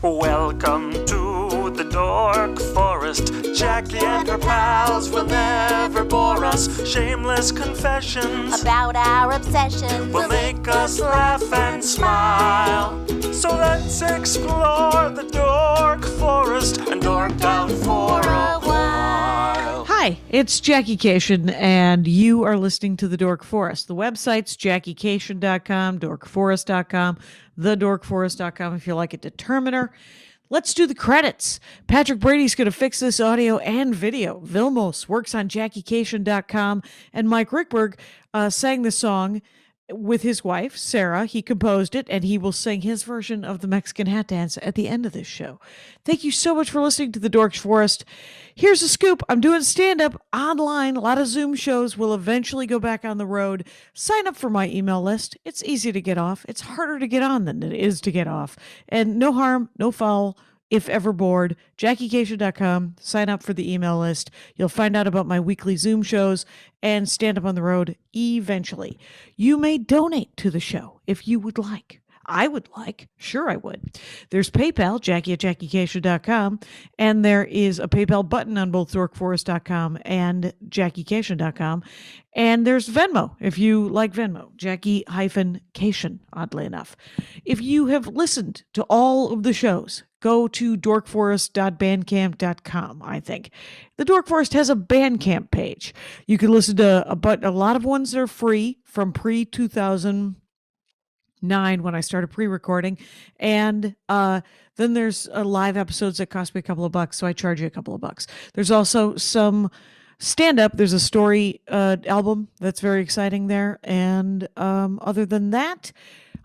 Welcome to the Dork Forest. Jackie and her pals will never bore us. Shameless confessions about our obsession will make us laugh and smile. So let's explore the Dork Forest and dork out for a while. Hi, it's Jackie Cation, and you are listening to The Dork Forest. The website's JackieCation.com, DorkForest.com, TheDorkForest.com if you like a determiner. Let's do the credits. Patrick Brady's going to fix this audio and video. Vilmos works on JackieCation.com, and Mike Ruekberg sang the song with his wife, Sarah. He composed it, and he will sing his version of the Mexican hat dance at the end of this show. Thank you so much for listening to The Dork Forest. Here's a scoop. I'm doing stand-up online. A lot of Zoom shows will eventually go back on the road. Sign up for my email list. It's easy to get off. It's harder to get on than it is to get off. And no harm, no foul. If ever bored, JackieCation.com, sign up for the email list. You'll find out about my weekly Zoom shows and stand up on the road eventually. You may donate to the show if you would like. I would like. Sure, I would. There's PayPal, Jackie at JackieCation.com, and there is a PayPal button on both DorkForest.com and JackieCation.com. And there's Venmo, if you like Venmo, Jackie-Cation, oddly enough. If you have listened to all of the shows, go to dorkforest.bandcamp.com, I think. The Dork Forest has a Bandcamp page. You can listen to a lot of ones that are free from pre-2009 when I started pre-recording. And then there's live episodes that cost me a couple of bucks, so I charge you a couple of bucks. There's also some stand-up. There's a story album that's very exciting there. And other than that,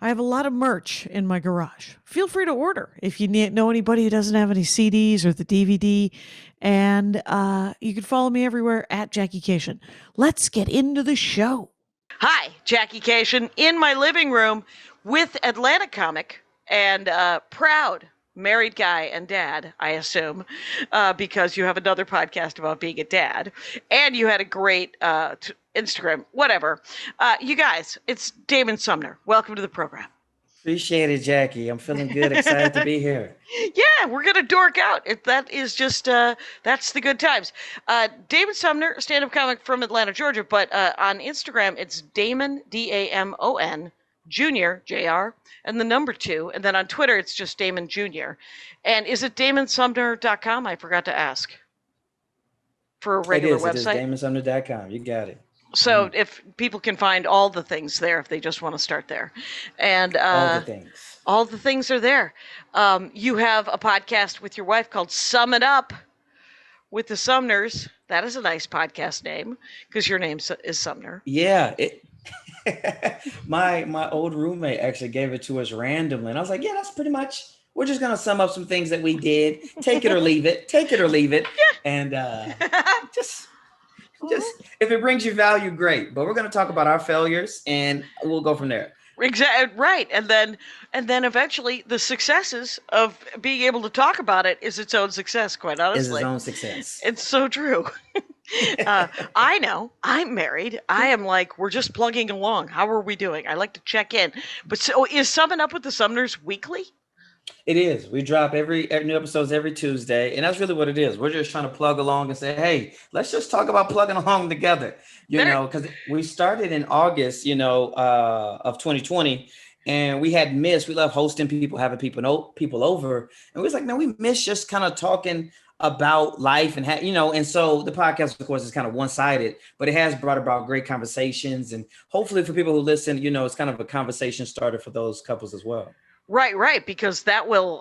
I have a lot of merch in my garage. Feel free to order if you know anybody who doesn't have any CDs or the DVD. And you can follow me everywhere at Jackie Cation. Let's get into the show. Hi, Jackie Cation in my living room with Atlanta comic and proud married guy and dad, I assume, because you have another podcast about being a dad. And you had a great Instagram, whatever. You guys, it's Damon Sumner. Welcome to the program. Appreciate it, Jackie. I'm feeling good, excited to be here. Yeah, we're going to dork out. That is just, that's the good times. Damon Sumner, stand-up comic from Atlanta, Georgia, but on Instagram, it's Damon, D-A-M-O-N, Jr., J-R, and the number 2. And then on Twitter, it's just Damon Jr. And is it DamonSumner.com? I forgot to ask. For a regular website? It is DamonSumner.com. You got it. So if people can find all the things there if they just want to start there. And all the things. All the things are there. You have a podcast with your wife called Sum It Up with the Sumners. That is a nice podcast name because your name is Sumner. Yeah. My old roommate actually gave it to us randomly. And I was like, yeah, that's pretty much, we're just going to sum up some things that we did. Take it or leave it. Take it or leave it. Yeah. And just if it brings you value, great. But we're going to talk about our failures and we'll go from there. Exactly right. And then eventually the successes of being able to talk about it is its own success, quite honestly. Is its own success. It's so true. I know. I'm married. I am like, we're just plugging along. How are we doing? I like to check in. But so is Summing Up with the Sumners weekly? It is. We drop every new episodes every Tuesday, and that's really what it is. We're just trying to plug along and say, hey, let's just talk about plugging along together, know, because we started in August, of 2020, and we love hosting people, having people over, and we was like, man, we miss just kind of talking about life and so the podcast, of course, is kind of one-sided, but it has brought about great conversations, and hopefully for people who listen, it's kind of a conversation starter for those couples as well. Right, because that will,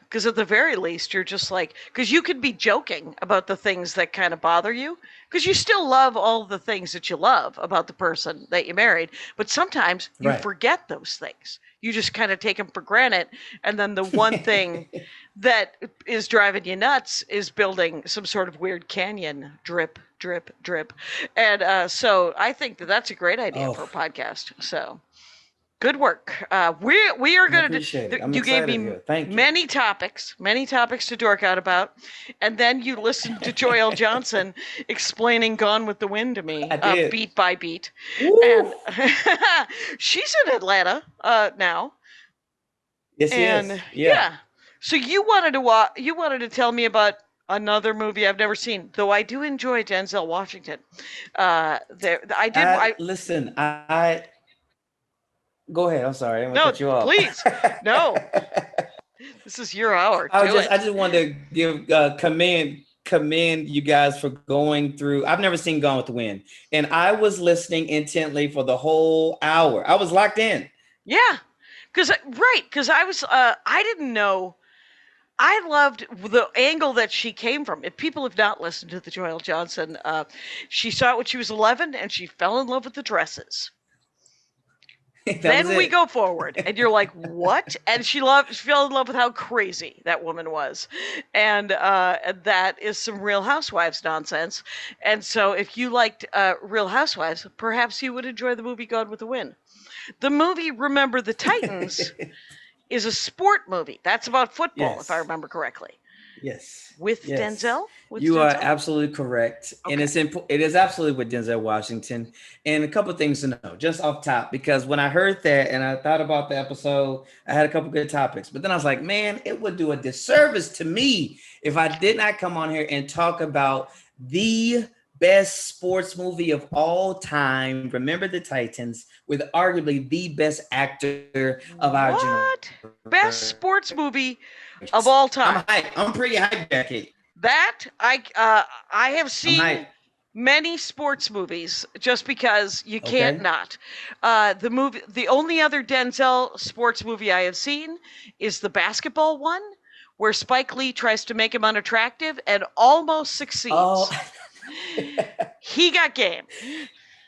because at the very least, you're just like, because you could be joking about the things that kind of bother you, because you still love all the things that you love about the person that you married, but sometimes you forget those things. You just kind of take them for granted, and then the one thing that is driving you nuts is building some sort of weird canyon, drip, drip, drip. And so I think that's a great idea for a podcast, so... Good work. We are going to do. You gave me many topics to dork out about, and then you listened to Joy L. Johnson explaining "Gone with the Wind" to me, beat by beat. Woo. And she's in Atlanta now. Yes, and yeah. So you wanted to tell me about another movie I've never seen, though I do enjoy Denzel Washington. Listen, I go ahead. I'm sorry, I'm gonna No, cut you off. please, no. This is your hour. I just wanted to give commend you guys for going through. I've never seen Gone with the Wind, and I was listening intently for the whole hour. I was locked in. Yeah, because I was I didn't know. I loved the angle that she came from. If people have not listened to the Joel Johnson, she saw it when she was 11, and she fell in love with the dresses. Then we go forward, and you're like, what? And she fell in love with how crazy that woman was, and that is some Real Housewives nonsense. And so, if you liked Real Housewives, perhaps you would enjoy the movie Gone with the Wind. The movie Remember the Titans is a sport movie. That's about football, if I remember correctly. Yes. With Denzel? You are absolutely correct. Okay. And it is absolutely with Denzel Washington. And a couple of things to know, just off top, because when I heard that and I thought about the episode, I had a couple good topics. But then I was like, man, it would do a disservice to me if I did not come on here and talk about the best sports movie of all time, Remember the Titans, with arguably the best actor of our generation. Best sports movie of all time. I'm pretty hyped, Jackie. That I have seen many sports movies just because you can't not. The only other Denzel sports movie I have seen is the basketball one, where Spike Lee tries to make him unattractive and almost succeeds. Oh. He got game.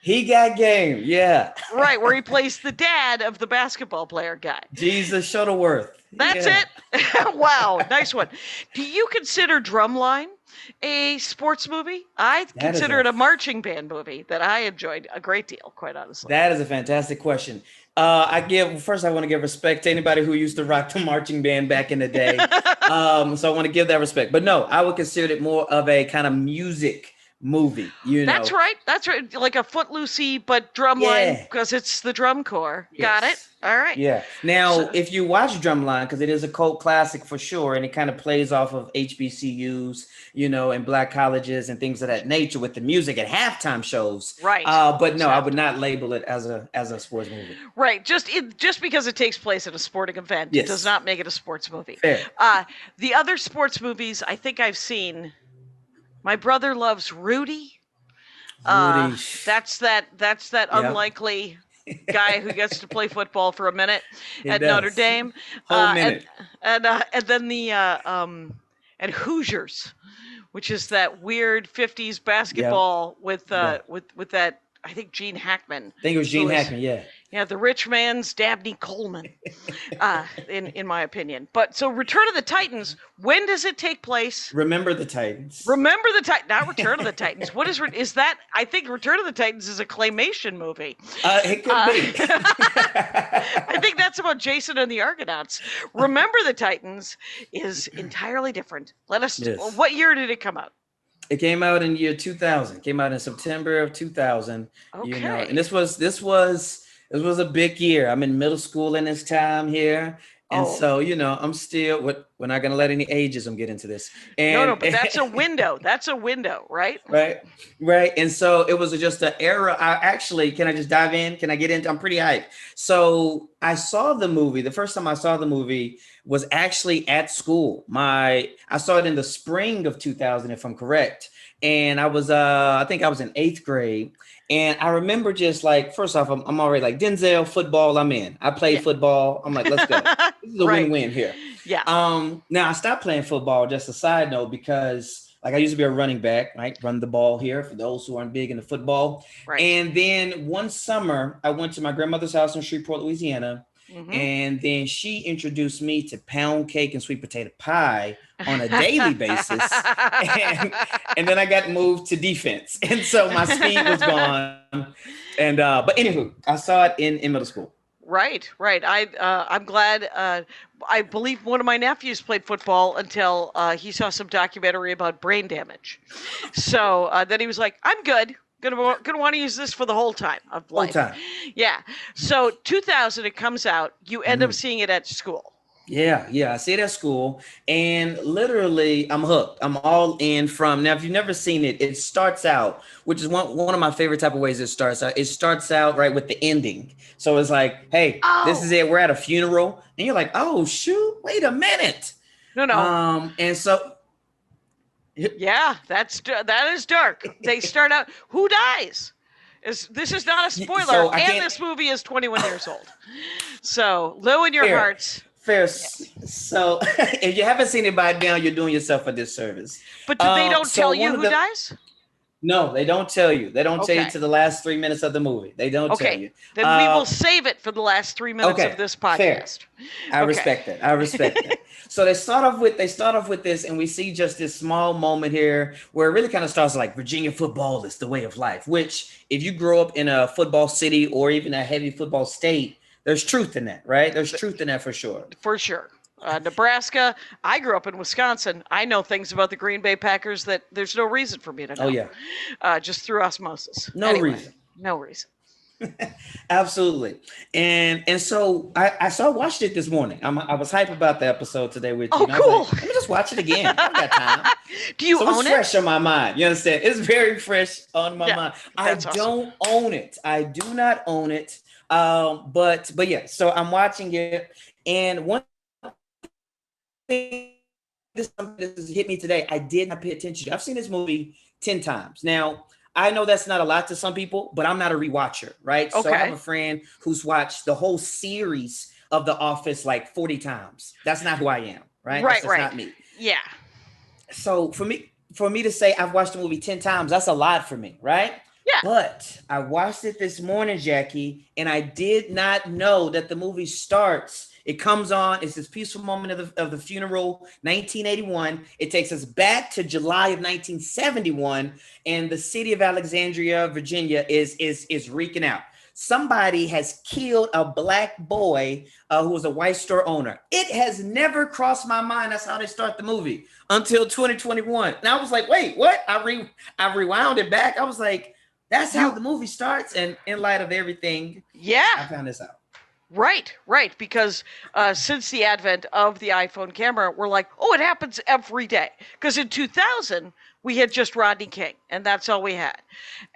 He got game, yeah. Right, where he plays the dad of the basketball player guy. Jesus Shuttleworth. That's it. Wow, nice one. Do you consider Drumline a sports movie? I consider it a marching band movie that I enjoyed a great deal, quite honestly. That is a fantastic question. I want to give respect to anybody who used to rock the marching band back in the day. So I want to give that respect. But no, I would consider it more of a kind of music movie, That's right. Like a Footloosey, but Drumline, because it's the drum corps. Yes. Got it. All right. Yeah. Now, if you watch Drumline, because it is a cult classic for sure, and it kind of plays off of HBCUs, and black colleges and things of that nature with the music at halftime shows. Right. But no, I would not label it as a sports movie. Right. Just because it takes place at a sporting event does not make it a sports movie. Fair. The other sports movies I think I've seen. My brother loves Rudy. That's that unlikely guy who gets to play football for a minute at Notre Dame. Whole minute. And then the and Hoosiers, which is that weird 50s basketball with that, I think, Gene Hackman. I think it was Gene Hackman, yeah. Yeah, the rich man's Dabney Coleman, in my opinion. But so Return of the Titans, when does it take place? Remember the Titans. Remember the Titans, not Return of the Titans. What is that? I think Return of the Titans is a claymation movie. It could be. I think that's about Jason and the Argonauts. Remember the Titans is entirely different. What year did it come out? It came out in year 2000. It came out in September of 2000. Okay. And this was a big year. I'm in middle school in this time here. And so, I'm still, we're not going to let any ageism get into this. No, but that's a window. That's a window, right? Right. And so it was just an era. Can I just dive in? Can I get into, I'm pretty hyped. So I saw the movie. The first time I saw the movie was actually at school. I saw it in the spring of 2000, if I'm correct. And I think I was in 8th grade. And I remember just like, first off, I'm already like, Denzel, football, I'm in. I played football. I'm like, let's go. This is a win-win here. Yeah. Now I stopped playing football, just a side note, because like I used to be a running back, right? Run the ball here for those who aren't big into football. Right. And then one summer I went to my grandmother's house in Shreveport, Louisiana. Mm-hmm. And then she introduced me to pound cake and sweet potato pie on a daily basis. And then I got moved to defense. And so my speed was gone. And but anywho, I saw it in middle school. Right. I'm glad. I believe one of my nephews played football until he saw some documentary about brain damage. So then he was like, I'm good. Gonna want to use this for the whole time of life. Whole time. Yeah. So 2000, it comes out. You end up seeing it at school. Yeah, I see it at school, and literally, I'm hooked. I'm all in from now. If you've never seen it, it starts out, which is one of my favorite type of ways it starts out. It starts out right with the ending, so it's like, hey, this is Oh, it. We're at a funeral, and you're like, oh shoot, wait a minute. no. And so Yeah, that is dark. They start out. Who dies? This is not a spoiler, so I and can't. this movie is 21 years old. So low in your Fair, hearts. fair. Yes. So if you haven't seen it by now, you're doing yourself a disservice. But they don't So tell one you of who the dies? no, they don't tell you. They don't tell you Okay. to the last 3 minutes of the movie. They don't tell Okay. you. Then we will save it for the last 3 minutes of Okay, this fair. podcast. I Okay. respect that. I respect that. So they start off with this, and we see just this small moment here where it really kind of starts like Virginia football is the way of life. Which, if you grow up in a football city or even a heavy football state, there's truth in that, right? There's truth in that for sure. For sure. Nebraska. I grew up in Wisconsin. I know things about the Green Bay Packers that there's no reason for me to know. Oh yeah, Just through osmosis. no Anyway, reason. No reason. Absolutely. And so I watched it this morning. I was hype about the episode today with you. Oh, and I was cool. like, let me just watch it again. I got time. Do you So it's own fresh it? on my mind. You understand? It's very fresh on my Yeah, mind. I that's awesome. don't own it. I do not own it. But yeah, so I'm watching it, and one thing this has hit me today, I did not pay attention to. I've seen this movie 10 times. Now, I know that's not a lot to some people, but I'm not a rewatcher, right? So I Okay. have a friend who's watched the whole series of The Office like 40 times. That's not who I am, right? Right, That's just right. not me. Yeah. So for me to say I've watched the movie 10 times, that's a lot for me, right? Yeah. But I watched it this morning, Jackie, and I did not know that the movie starts. It comes on. It's this peaceful moment of the funeral, 1981. It takes us back to July of 1971, and the city of Alexandria, Virginia, is reeking out. Somebody has killed a black boy who was a white store owner. It has never crossed my mind. That's how they start the movie until 2021. And I was like, wait, what? I rewound it back. I was like, that's how the movie starts. And in light of everything, I Yeah. found this out. Right. Because since the advent of the iPhone camera, we're like, oh, it happens every day. Because in 2000, we had just Rodney King, and that's all we had.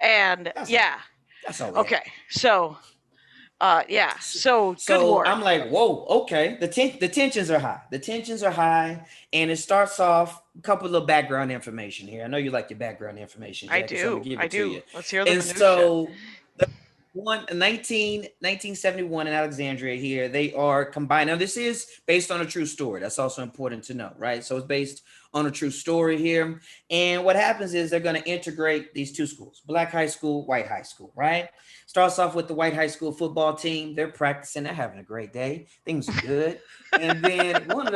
And yeah. That's all. Okay. So, yeah. So good So Lord. I'm like, whoa, okay. The tensions are high. The tensions are high, and it starts off a couple of little background information here. I know you like your background information. I Jackie, so I'm do. gonna give I it to do. you. Let's hear the And minutia. so the 1971 in Alexandria here, they are combined. Now, this is based on a true story. That's also important to know, right? So it's based on a true story here. And what happens is they're going to integrate these two schools, black high school, white high school, right? Starts off with the white high school football team. They're practicing. They're having a great day. Things are good. And then one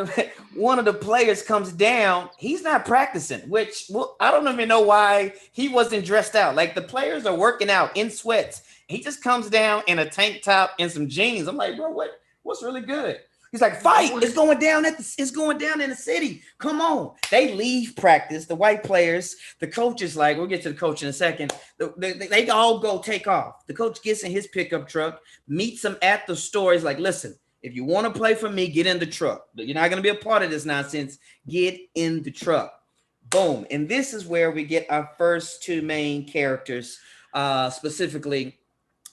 of the players comes down. He's not practicing, which I don't even know why he wasn't dressed out. Like the players are working out in sweats. He just comes down in a tank top and some jeans. I'm like, bro, what's really good? He's like, fight! It's going down in the city. Come on. They leave practice. The white players, the coach is like, we'll get to the coach in a second. They all go take off. The coach gets in his pickup truck, meets them at the store. He's like, listen, if you want to play for me, get in the truck. You're not going to be a part of this nonsense. Get in the truck. Boom. And this is where we get our first two main characters, specifically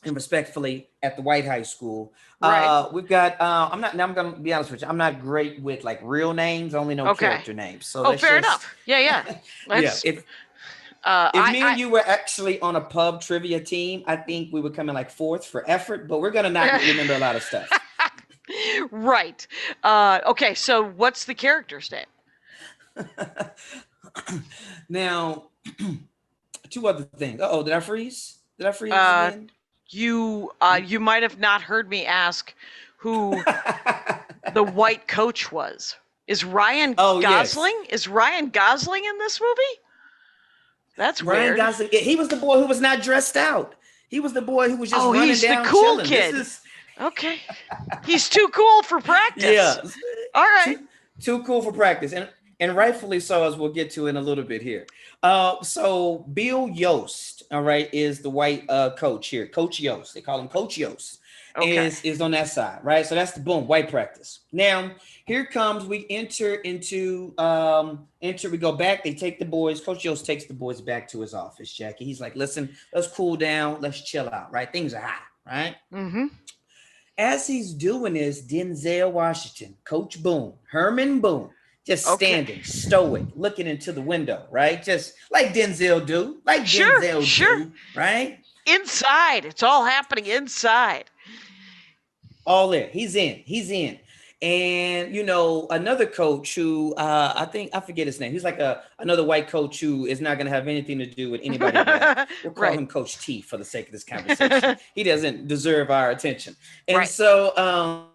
and respectfully at the white high school. Right. We've got I'm gonna be honest with you, I'm not great with like real names. I only know character names. So Oh, fair enough. Yeah. yeah, Let's, if I, me and you were actually on a pub trivia team, I think we would come in like fourth for effort, but we're gonna not remember a lot of stuff. Right. Okay, so what's the character's name? Now, two other things. Oh, did I freeze? Did I freeze again? You might have not heard me ask who the white coach was. Is Ryan Gosling? Yes. Is Ryan Gosling in this movie? That's Ryan weird. Gosling. He was the boy who was not dressed out. He was the boy who was just running he's the down, cool chilling. kid. Okay. He's too cool for practice. Yeah. All right. Too cool for practice. And rightfully so, as we'll get to in a little bit here. So Bill Yost, all right, is the white coach here. Coach Yost. They call him Coach Yost. Okay. is on that side, right? So that's the boom, white practice. Now, here comes, we enter into, we go back, they take the boys, Coach Yost takes the boys back to his office, Jackie. He's like, listen, let's cool down, let's chill out, right? Things are hot, right? Mm-hmm. As he's doing this, Denzel Washington, Coach Boone, Herman Boone, just standing stoic, looking into the window, right? Just like Denzel do, do, right? Inside, it's all happening inside. All there, he's in. And another coach who I forget his name. He's like another white coach who is not going to have anything to do with anybody black. We'll call him Coach T for the sake of this conversation. He doesn't deserve our attention. And so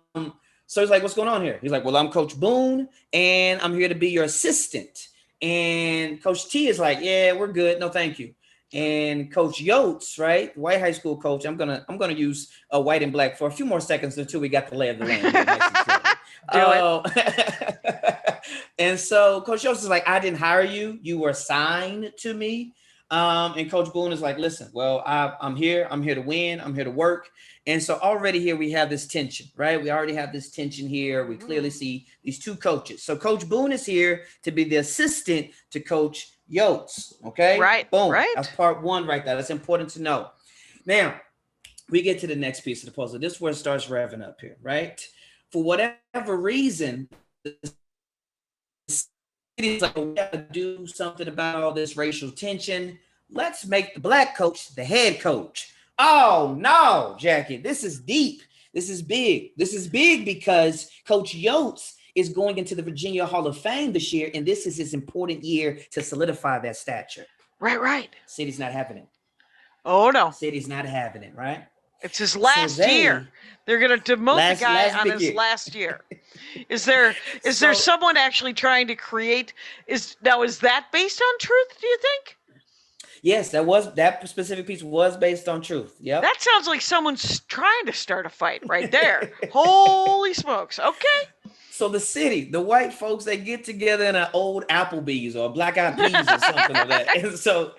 he's like, what's going on here? He's like, well, I'm Coach Boone, and I'm here to be your assistant. And Coach T is like, yeah, we're good. No, thank you. And Coach Yotes, right, white high school coach, I'm gonna use white and black for a few more seconds until we got the lay of the land. And so Coach Yotes is like, I didn't hire you. You were assigned to me. And Coach Boone is like, listen, well, I'm here to win. I'm here to work. And so already here we have this tension, right? We already have this tension here. We clearly see these two coaches. So Coach Boone is here to be the assistant to Coach Yotes. Okay. Right. Boom. Right. That's part one right there. That's important to know. Now we get to the next piece of the puzzle. This is where it starts revving up here, right? For whatever reason, the city's like, we got to do something about all this racial tension. Let's make the black coach the head coach. Oh no, Jackie, this is deep. This is big. This is big because Coach Yotes is going into the Virginia Hall of Fame this year, and this is his important year to solidify that stature. Right. City's not having it. Oh no. City's not having it, right? It's his last year. They're going to demote the guy on his last year. Is there someone actually trying to create? Is that based on truth? Do you think? Yes, that specific piece was based on truth. Yeah. That sounds like someone's trying to start a fight right there. Holy smokes. Okay. So the city, the white folks, they get together in an old Applebee's or Black Eyed Peas or something like that. And so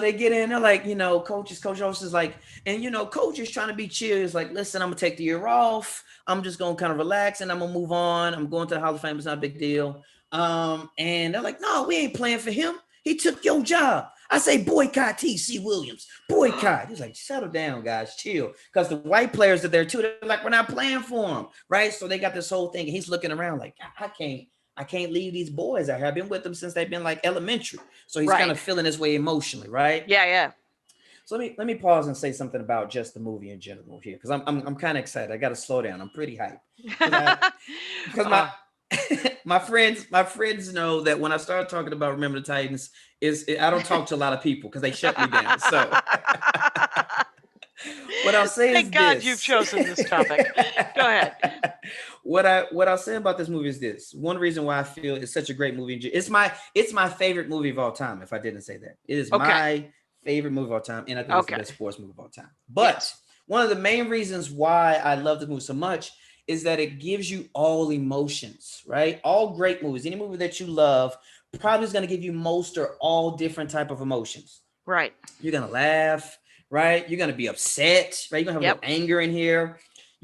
they get in, they're like, Coach Yost is like, and Coach is trying to be chill. He's like, listen, I'm gonna take the year off. I'm just gonna kind of relax and I'm gonna move on. I'm going to the Hall of Fame. It's not a big deal. And they're like, no, we ain't playing for him. He took your job. I say boycott T.C. Williams. Boycott. He's like, settle down, guys, chill. Because the white players are there too. They're like, we're not playing for him, right? So they got this whole thing. And he's looking around like, I can't leave these boys out here. I've been with them since they've been like elementary. So he's kind of feeling his way emotionally, right? Yeah. So let me pause and say something about just the movie in general here, because I'm kind of excited. I got to slow down. I'm pretty hyped because my friends know that when I start talking about Remember the Titans, I don't talk to a lot of people because they shut me down. So what I'll say Thank is God this. you've chosen this topic. Go ahead. What I'll say about this movie is this. One reason why I feel it's such a great movie. It's my favorite movie of all time. If I didn't say that, it is my favorite movie of all time, and I think it's the best sports movie of all time. But one of the main reasons why I love the movie so much is that it gives you all emotions, right? All great movies, any movie that you love, probably is going to give you most or all different type of emotions. Right. You're going to laugh, right? You're going to be upset, right? You're going to have a little anger in here.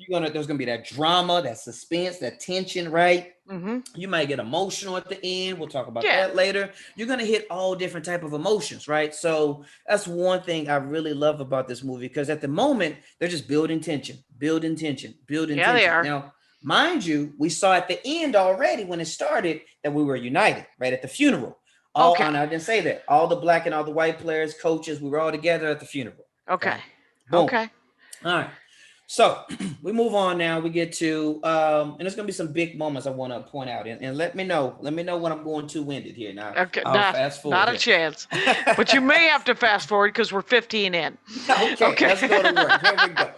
There's going to be that drama, that suspense, that tension, right? Mm-hmm. You might get emotional at the end. We'll talk about that later. You're going to hit all different type of emotions, right? So that's one thing I really love about this movie, because at the moment, they're just building tension. Yeah, they are. Now, mind you, we saw at the end already when it started that we were united, right? At the funeral. And I didn't say that. All the black and all the white players, coaches, we were all together at the funeral. Okay. Boom. Okay. All right. So we move on now. We get to, and there's going to be some big moments I want to point out. And let me know when I'm going too winded here. Now, okay, fast forward. Not a chance. But you may have to fast forward because we're 15 in. Okay, let's go to work. Here we go.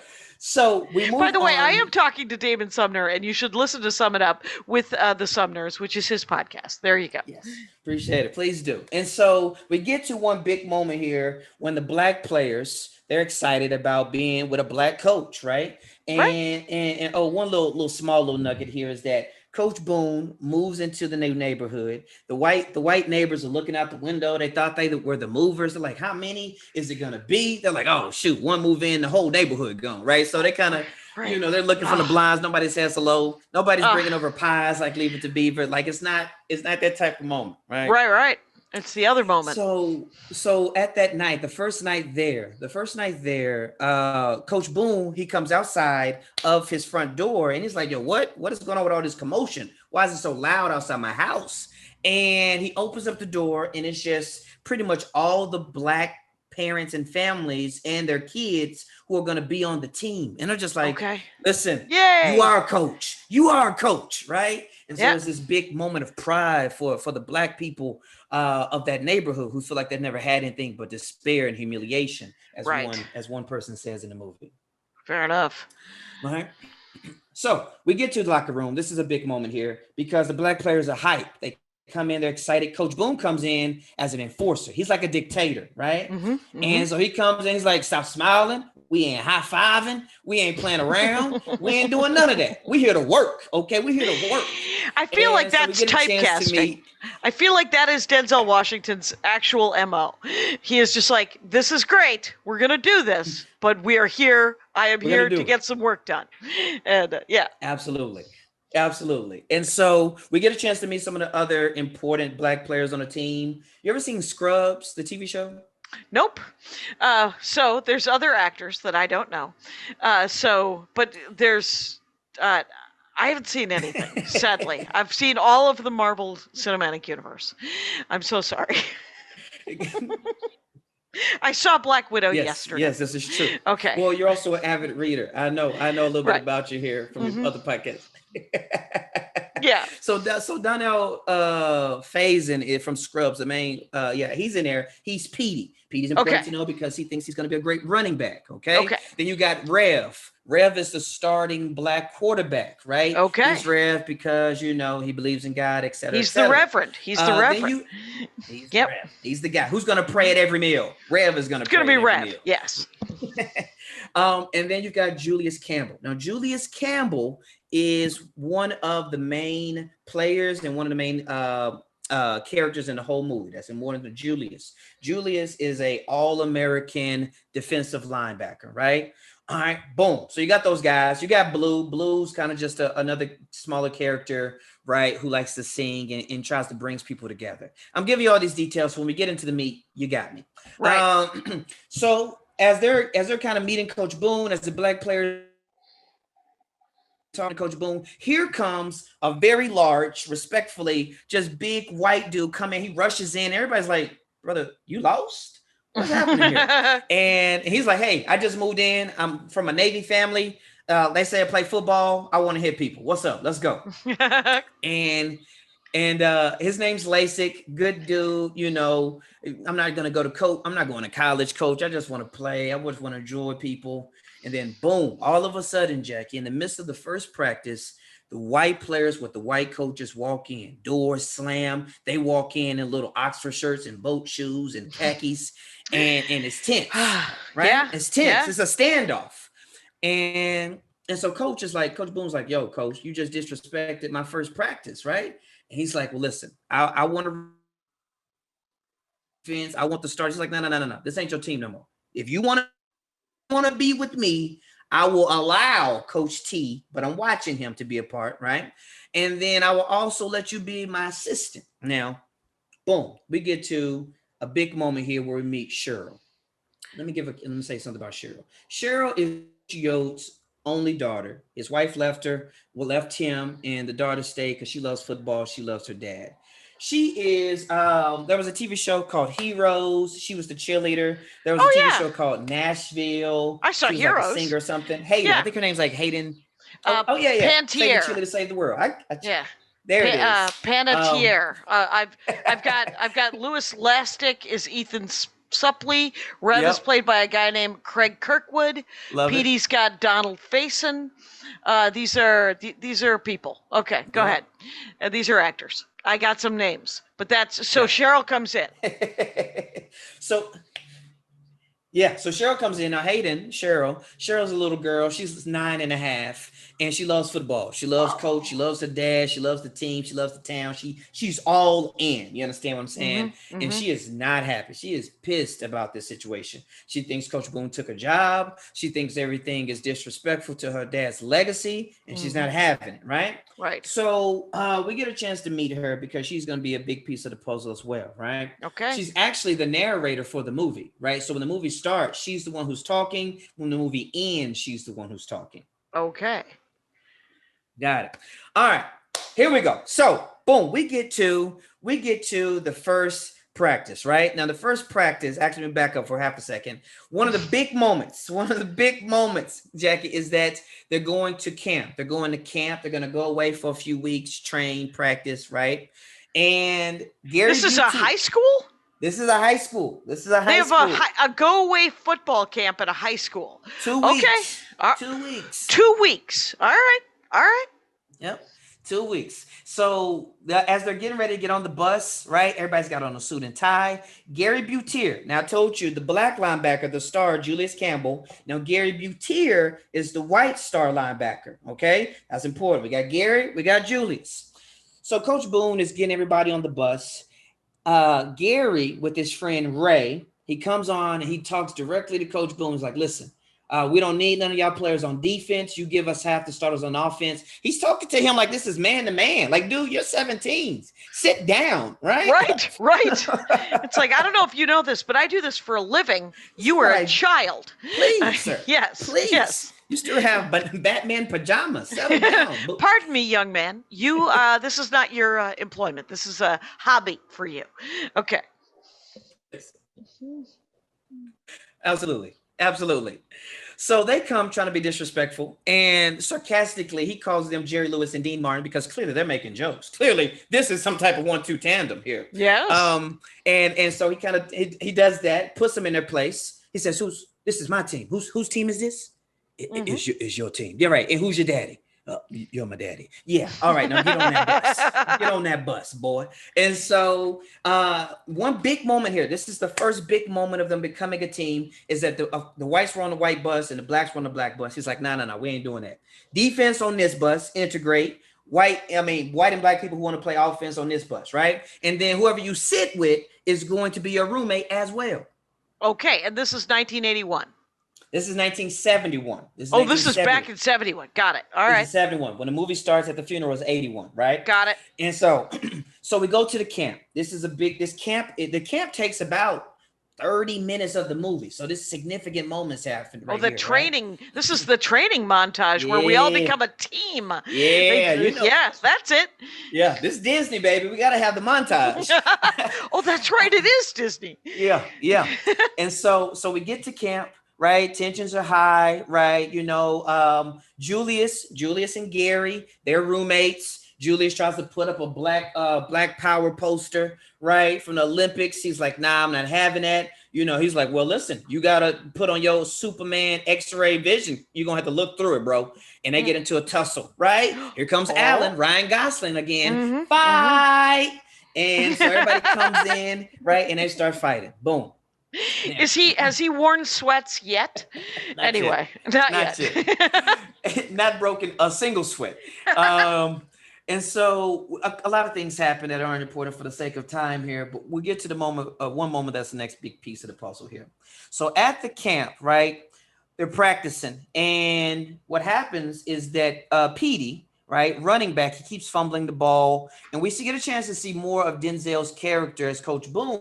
So we move on. By the way, I am talking to Damon Sumner, and you should listen to Sum It Up with the Sumners, which is his podcast. There you go. Yes, appreciate it. Please do. And so we get to one big moment here when the black players, they're excited about being with a black coach, right? And one little small nugget here is that Coach Boone moves into the new neighborhood. The white neighbors are looking out the window. They thought they were the movers. They're like, how many is it gonna be? They're like, oh shoot, one move in, the whole neighborhood gone, right? So they kind of You know, they're looking from the blinds. Nobody says hello. Nobody's bringing over pies like Leave It to Beaver. Like it's not that type of moment, right? Right. It's the other moment. So at that night, the first night there, Coach Boone, he comes outside of his front door and he's like, yo, what is going on with all this commotion? Why is it so loud outside my house? And he opens up the door and it's just pretty much all the Black parents and families and their kids who are going to be on the team. And they're just like, listen, Yay! you are a coach, right? And so it's this big moment of pride for the Black people of that neighborhood who feel like they've never had anything but despair and humiliation, as one person says in the movie. Fair enough. Right. So we get to the locker room. This is a big moment here because the Black players are hyped. They come in, they're excited. Coach Boone comes in as an enforcer. He's like a dictator, right? And so he comes in, he's like, stop smiling. We ain't high-fiving. We ain't playing around. We ain't doing none of that. We here to work, okay? We here to work. I feel like that's typecasting. I feel like that is Denzel Washington's actual MO. He is just like, this is great. We're going to do this, but we are here. I am here to get some work done. And Absolutely. And so we get a chance to meet some of the other important Black players on the team. You ever seen Scrubs, the TV show? Nope. So there's other actors that I don't know. But there's, I haven't seen anything, sadly. I've seen all of the Marvel Cinematic Universe. I'm so sorry. I saw Black Widow yesterday. Yes, this is true. Okay. Well, you're also an avid reader. I know a little bit about you here from your other podcasts. Yeah. So Donnell Faison from Scrubs, the main, he's in there. He's Petey. Petey's important to know because he thinks he's going to be a great running back. Okay. Then you got Rev. Rev is the starting Black quarterback, right? Okay. He's Rev because, he believes in God, etc. He's the Reverend. He's the Reverend. Rev. He's the guy who's going to pray at every meal. Rev is going to pray at every meal. It's going to be Rev. Yes. And then you've got Julius Campbell. Now, Julius Campbell is one of the main players and one of the main characters in the whole movie. That's important to Julius. Julius is a All-American defensive linebacker, right? All right, boom. So you got those guys. You got Blue. Blue's kind of just another smaller character, right, who likes to sing and tries to bring people together. I'm giving you all these details. So when we get into the meat, you got me. Right. So as they're kind of meeting Coach Boone, as the Black players talking to Coach Boone, here comes a very large, respectfully, just big white dude come in. He rushes in. Everybody's like, brother, you lost? What's happening here? And he's like, hey, I just moved in. I'm from a Navy family. They say I play football. I want to hit people. What's up? Let's go. And his name's Lasik. Good dude. I'm not going to go to coach. I'm not going to college, coach. I just want to play. I just want to enjoy people. And then boom, all of a sudden, Jackie, in the midst of the first practice, the white players with the white coaches walk in, doors slam. They walk in little Oxford shirts and boat shoes and khakis, and it's tense, right? Yeah. It's tense. Yeah. It's a standoff. And so Coach Boone's like, yo, coach, you just disrespected my first practice, right? And he's like, well, listen, I want to defense. I want to start. He's like, no. This ain't your team no more. If you want to be with me, I will allow Coach T, but I'm watching him to be a part, right? And then I will also let you be my assistant. Now, boom, we get to a big moment here where we meet Cheryl. Let me say something about Cheryl. Cheryl is Yode's only daughter. His wife left him, and the daughter stayed because she loves football. She loves her dad. She is, there was a TV show called Heroes. She was the cheerleader. There was a TV show called Nashville. I saw she was Heroes. Like a singer or something. Hayden, I think her name's like Hayden. Pantier. Save the cheerleader, save the world. There it is. Panettiere. I've got Louis Lastic is Ethan Suppley. Rev is played by a guy named Craig Kirkwood. Petey's got Donald Faison. These are people. Okay, go ahead. These are actors. I got some names, but Cheryl comes in. Yeah, so Cheryl comes in. Now, Cheryl's a little girl. She's 9.5, and she loves football. She loves coach. She loves her dad. She loves the team. She loves the town. She's all in. You understand what I'm saying? And she is not happy. She is pissed about this situation. She thinks Coach Boone took her job. She thinks everything is disrespectful to her dad's legacy, and she's not having it, right? Right. So we get a chance to meet her because she's going to be a big piece of the puzzle as well, right? Okay. She's actually the narrator for the movie, right? So when the movie starts, she's the one who's talking. When the movie ends, she's the one who's talking. Okay. Got it. All right, here we go. So boom, we get to the first practice, right? Now the first practice, actually, let me back up for half a second. One of the big moments, Jackie, is that they're going to camp. They're going to go away for a few weeks, train, practice, right? And Gary, this is a high school? This is a high school. They have a go-away football camp at a high school. 2 weeks. Okay. 2 weeks. 2 weeks. All right. Yep. 2 weeks. So as they're getting ready to get on the bus, right? Everybody's got on a suit and tie. Gary Butier. Now I told you the black linebacker, the star, Julius Campbell. Now Gary Butier is the white star linebacker. Okay. That's important. We got Gary, we got Julius. So Coach Boone is getting everybody on the bus. Gary, with his friend Ray, he comes on and he talks directly to Coach Boone. He's like, listen, we don't need none of y'all players on defense. You give us half the starters on offense. He's talking to him like this is man to man. Like, dude, you're 17. Sit down, right? Right. It's like, I don't know if you know this, but I do this for a living. You are a child. Please, sir. Yes. Please. Yes. You still have Batman pajamas. Settle down. Pardon me, young man. You, this is not your employment. This is a hobby for you. Okay. Absolutely. So they come trying to be disrespectful, and sarcastically, he calls them Jerry Lewis and Dean Martin because clearly they're making jokes. Clearly, this is some type of 1-2 tandem here. Yes. And so he does that, puts them in their place. He says, this is my team. Whose team is this? It's your team. Yeah, right. And who's your daddy? You're my daddy. Yeah. All right. Now get on that bus. Get on that bus, boy. And so one big moment here. This is the first big moment of them becoming a team. Is that the whites were on the white bus and the blacks were on the black bus. He's like, no, we ain't doing that. Defense on this bus, integrate. White and black people who want to play offense on this bus, right? And then whoever you sit with is going to be your roommate as well. Okay. And this is 1981. This is 1971. This is back in 71. Got it. All right. 71. When the movie starts at the funeral is 81, right? Got it. And so we go to the camp. The camp takes about 30 minutes of the movie. So this significant moments happen right here, training. Right? This is the training montage where we all become a team. Yeah. Yes, that's it. Yeah, this is Disney, baby. We got to have the montage. That's right. It is Disney. Yeah. And so we get to camp. Right, tensions are high. Right, Julius and Gary, they're roommates. Julius tries to put up a black power poster, right, from the Olympics. He's like, nah, I'm not having that. He's like, well, listen, you gotta put on your Superman X-ray vision. You're gonna have to look through it, bro. And they get into a tussle. Right, here comes Alan, Ryan Gosling again. Fight, and so everybody comes in, right, and they start fighting. Boom. Yeah. Has he worn sweats yet? Not yet. Not broken a single sweat. And so a lot of things happen that aren't important for the sake of time here, but we'll get to the one moment that's the next big piece of the puzzle here. So at the camp, right, they're practicing, and what happens is that Petey, right, running back, he keeps fumbling the ball, and we get a chance to see more of Denzel's character as Coach Boone.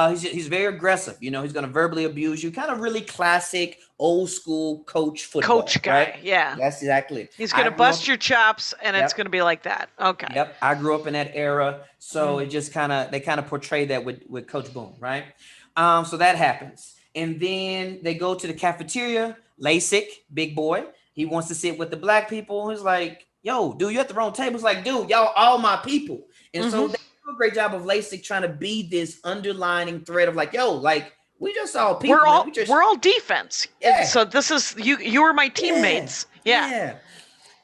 He's very aggressive. He's going to verbally abuse you. Kind of really classic, old school coach football. Coach guy, right? Yeah. That's exactly it. He's going to bust your chops, and it's going to be like that. Okay. Yep. I grew up in that era, so it just they kind of portray that with Coach Boone, right? So that happens, and then they go to the cafeteria. LASIK, big boy, he wants to sit with the black people. He's like, "Yo, dude, you're at the wrong table." It's like, "Dude, y'all all my people," and so. A great job of LASIK trying to be this underlining thread of like, yo, like we just all people. We're all defense. Yeah. So this is you were my teammates. Yeah.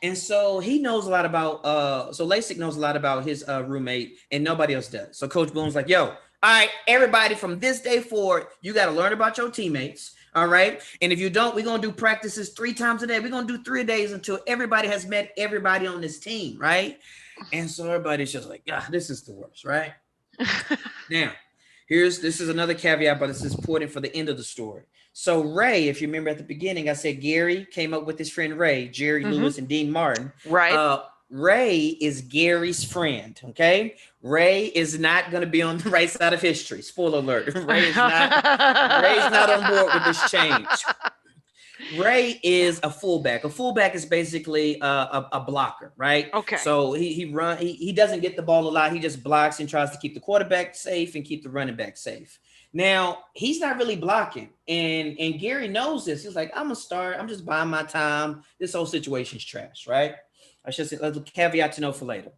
And so he knows a lot about LASIK knows a lot about his roommate, and nobody else does. So Coach Boone's like, yo, All right, everybody, from this day forward, you got to learn about your teammates. All right. And if you don't, we're going to do practices 3 times a day. We're going to do 3 days until everybody has met everybody on this team. Right. And so everybody's just like, this is the worst. Right. Now, this is another caveat, but this is important for the end of the story. So Ray, if you remember at the beginning, I said Gary came up with his friend Ray, Jerry Lewis, and Dean Martin. Right. Ray is Gary's friend. Okay. Ray is not going to be on the right side of history. Spoiler alert. Ray's not on board with this change. Ray is a fullback. A fullback is basically a blocker, right? Okay. So he doesn't get the ball a lot. He just blocks and tries to keep the quarterback safe and keep the running back safe. Now, he's not really blocking. And Gary knows this. He's like, I'm going to start. I'm just buying my time. This whole situation's trash, right? That's just a little caveat to know for later.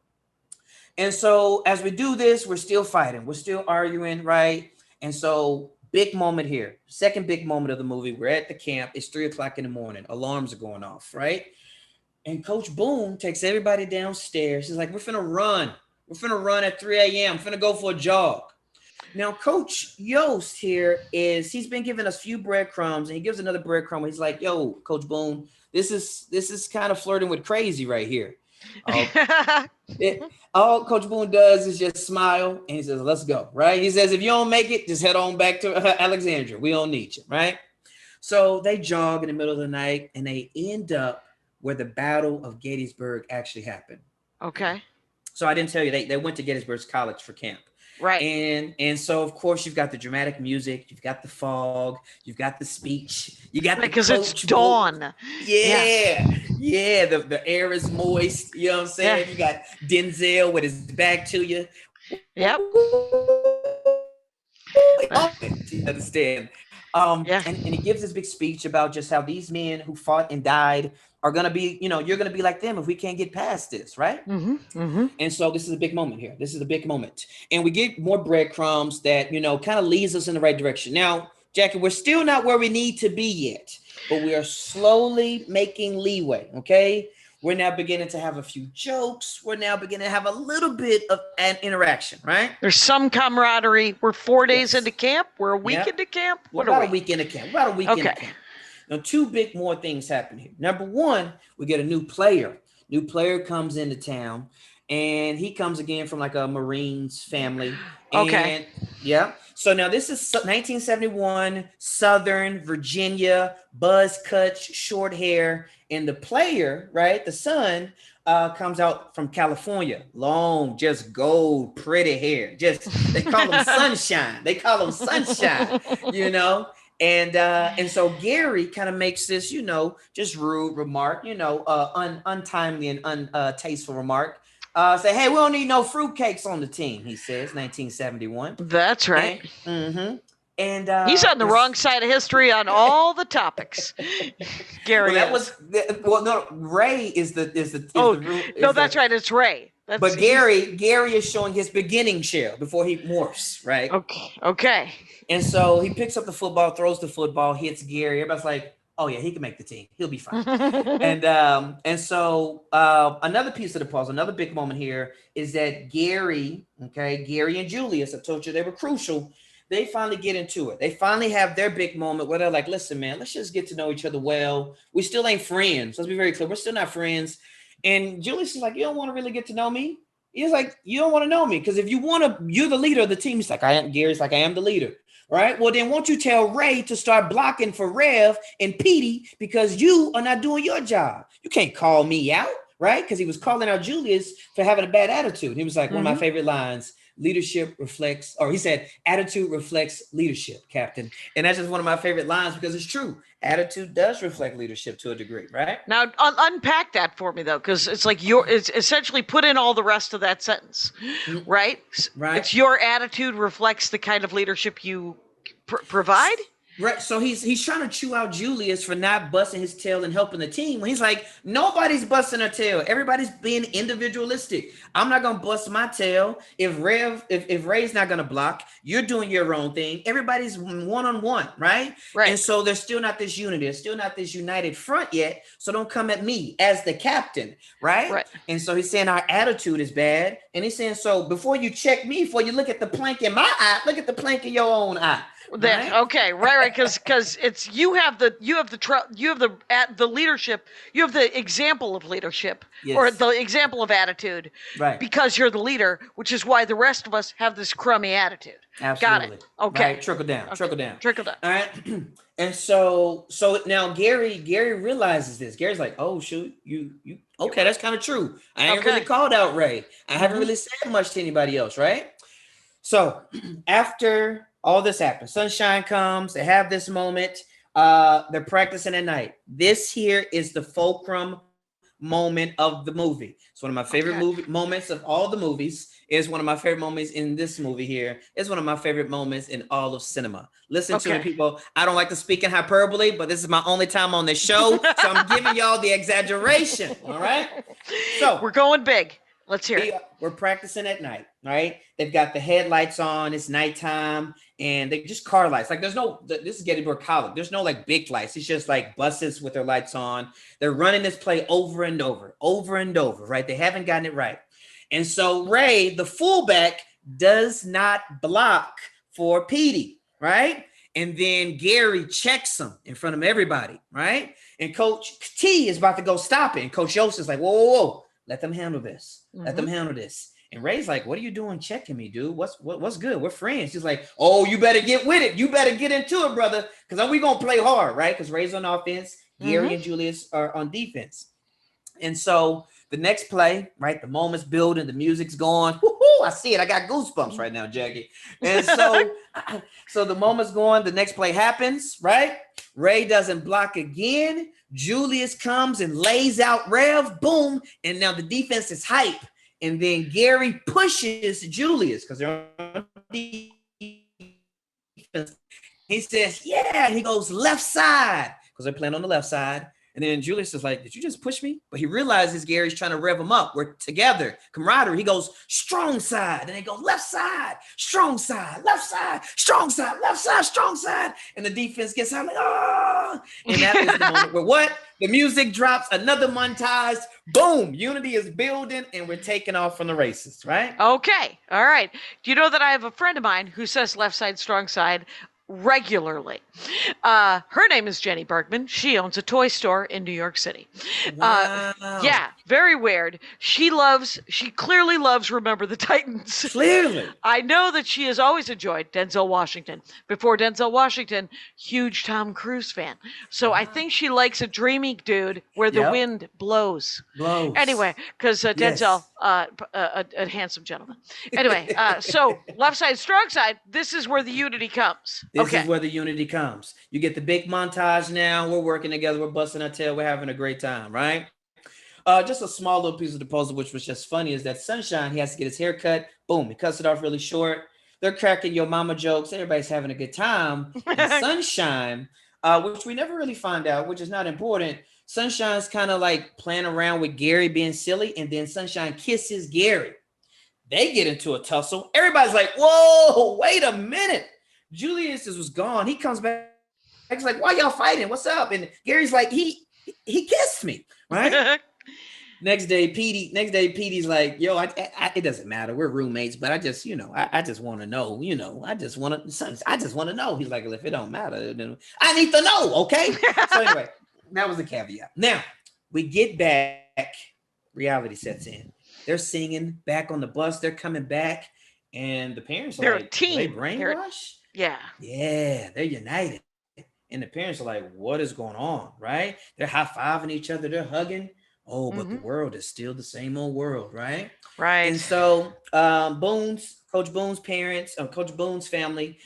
And so as we do this, we're still fighting. We're still arguing, right? And so big moment here. Second big moment of the movie. We're at the camp. It's 3:00 in the morning. Alarms are going off, right? And Coach Boone takes everybody downstairs. He's like, we're finna run. We're finna run at 3 a.m. Finna go for a jog. Now, Coach Yost here he's been giving us a few breadcrumbs, and he gives another breadcrumb. He's like, yo, Coach Boone, this is kind of flirting with crazy right here. All Coach Boone does is just smile, and he says, let's go, right? He says, if you don't make it, just head on back to Alexandria. We don't need you, right? So they jog in the middle of the night, and they end up where the Battle of Gettysburg actually happened. Okay. So I didn't tell you, they went to Gettysburg College for camp. Right. And so, of course, you've got the dramatic music, you've got the fog, you've got the speech, you got because it's dawn. Yeah. The air is moist. You know what I'm saying? Yeah. You got Denzel with his back to you. Yep. You understand? And he gives this big speech about just how these men who fought and died are going to be, you're going to be like them if we can't get past this, right? And so this is a big moment here. This is a big moment. And we get more breadcrumbs that, kind of leads us in the right direction. Now, Jackie, we're still not where we need to be yet, but we are slowly making leeway, okay? We're now beginning to have a few jokes. We're now beginning to have a little bit of an interaction, right? There's some camaraderie. We're 4 days into camp. We're a week into camp. What about a week into camp? About a week into camp. Now, 2 big more things happen here. Number 1, we get a new player. New player comes into town, and he comes again from like a Marines family. Okay. Yeah. So now this is 1971, Southern Virginia, buzz cuts, short hair. And the player, right, the son, comes out from California. Long, just gold, pretty hair. They call him Sunshine. And so Gary kind of makes this, just rude remark, untimely and untasteful remark. Say, hey, we don't need no fruitcakes on the team, he says, 1971. That's right. And he's on the wrong side of history on all the topics. Gary. Ray is the that's right. It's Ray. But Gary is showing his beginning shell before he morphs, right? Okay. And so he picks up the football, throws the football, hits Gary. Everybody's like, oh yeah, he can make the team. He'll be fine. and so another piece of the puzzle, another big moment here is that Gary and Julius, I told you they were crucial. They finally get into it. They finally have their big moment where they're like, listen, man, let's just get to know each other well. We still ain't friends. Let's be very clear. We're still not friends. And Julius is like, you don't want to really get to know me? He's like, you don't want to know me because if you're the leader of the team. He's like, Gary's like, I am the leader. Right. Well, then won't you tell Ray to start blocking for Rev and Petey because you are not doing your job. You can't call me out. Right. Because he was calling out Julius for having a bad attitude. He was like, one of my favorite lines. Leadership reflects, or he said, attitude reflects leadership, Captain. And that's just one of my favorite lines because it's true. Attitude does reflect leadership to a degree, right? Now, unpack that for me, though, because it's like it's essentially put in all the rest of that sentence, right? Right. It's your attitude reflects the kind of leadership you provide? Right, so he's trying to chew out Julius for not busting his tail and helping the team. When he's like, nobody's busting their tail. Everybody's being individualistic. I'm not gonna bust my tail if Ray's not gonna block. You're doing your own thing. Everybody's one-on-one, right? Right. And so there's still not this unity. There's still not this united front yet. So don't come at me as the captain, right? Right. And so he's saying our attitude is bad, and he's saying, so before you check me, before you look at the plank in my eye, look at the plank in your own eye. Then Right? okay, right, because it's you have the leadership, you have the example of leadership or Yes. the example of attitude, Right. because you're the leader, which is why the rest of us have this crummy attitude. Absolutely. Got it. Okay. Right? Trickle down. Okay. Trickle down. Trickle down. All right. And so now Gary realizes this. Gary's like, oh shoot, you okay, that's kind of true. I ain't Okay. really called out Ray. I haven't really said much to anybody else, right? So after all this happens, Sunshine comes, they have this moment. They're practicing at night. This here is the fulcrum moment of the movie. It's one of my favorite moments of all the movies. Is one of my favorite moments in this movie here. It's one of my favorite moments in all of cinema. Listen to me, people. I don't like to speak in hyperbole, but this is my only time on this show. So I'm giving y'all the exaggeration. All right. So We're going big. Let's hear it. we're practicing at night, right? They've got the headlights on. It's nighttime, and they just car lights. Like this is Gettysburg College. There's no like big lights. It's just like buses with their lights on. They're running this play over and over, right? They haven't gotten it right. And so Ray, the fullback, does not block for Petey, right? And then Gary checks him in front of everybody, right? And Coach T is about to go stop it. And Coach Yost is like, whoa. Let them handle this. Let them handle this. And Ray's like, what are you doing checking me, dude? What's good? We're friends. He's like, oh, you better get with it. You better get into it, brother. Because we going to play hard, right? Because Ray's on offense. Gary and Julius are on defense. And so the next play, right? The moment's building. The music's going. Woo-hoo, I see it. I got goosebumps right now, Jackie. And so the moment's going. The next play happens, right? Ray doesn't block again. Julius comes and lays out Rev, boom, and now the defense is hype. And then Gary pushes Julius because they're on defense. He says, yeah, and he goes left side because they're playing on the left side. And then Julius is like, did you just push me? But he realizes Gary's trying to rev him up. We're together, camaraderie. He goes strong side. And they go left side, strong side, left side, strong side, left side, strong side. And the defense gets out like, oh. And that is the moment where what? The music drops, another montage. Boom. Unity is building and we're taking off from the races, right? Okay. All right. Do you know that I have a friend of mine who says left side, strong side regularly? Her name is Jenny Bergman. She owns a toy store in New York City. Wow. Yeah, very weird. She clearly loves Remember the Titans. Clearly. I know that she has always enjoyed Denzel Washington. Before Denzel Washington, huge Tom Cruise fan. So I think she likes a dreamy dude where the wind blows. Anyway, because Denzel, a handsome gentleman. Anyway, so left side, strong side, this is where the unity comes. This is where the unity comes. You get the big montage now. We're working together. We're busting our tail. We're having a great time, right? Just a small little piece of the puzzle, which was just funny, is that Sunshine, he has to get his hair cut. Boom, he cuts it off really short. They're cracking your mama jokes. Everybody's having a good time. And Sunshine, which we never really find out, which is not important. Sunshine's kind of like playing around with Gary being silly, and then Sunshine kisses Gary. They get into a tussle. Everybody's like, whoa, wait a minute. Julius was gone. He comes back. He's like, why y'all fighting? What's up? And Gary's like, he kissed me, right? Next day, Petey's like, yo, it doesn't matter. We're roommates, but I just, I just want to know, I just want to know. He's like, if it don't matter, then I need to know, okay? So anyway, that was the caveat. Now, we get back. Reality sets in. They're singing back on the bus. They're coming back. And the parents are like, a team. they brainwash? Yeah, they're united. And the parents are like, what is going on, right? They're high-fiving each other. They're hugging. Oh, but the world is still the same old world, right? Right. And so Coach Boone's parents, Coach Boone's family,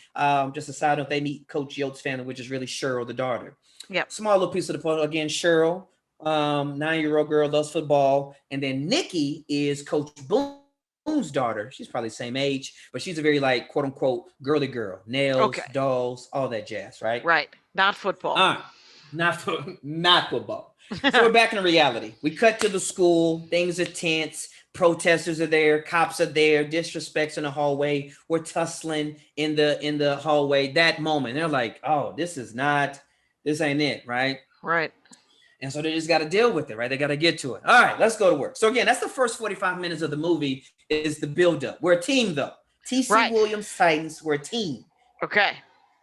just a side note, they meet Coach Yote's family, which is really Cheryl, the daughter. Yep. Small little piece of the puzzle. Again, Cheryl, 9-year-old girl, loves football. And then Nikki is Coach Boone's Boone's daughter, she's probably the same age, but she's a very like quote unquote girly girl, nails, dolls, all that jazz, right? Right. Not football. Not football. So we're back in reality. We cut to the school. Things are tense. Protesters are there. Cops are there. Disrespects in the hallway. We're tussling in the hallway. That moment, they're like, "Oh, this ain't it, right?" Right. And so they just got to deal with it, right? They got to get to it. All right, let's go to work. So again, that's the first 45 minutes of the movie is the buildup. We're a team, though. TC Williams Titans. We're a team. Okay.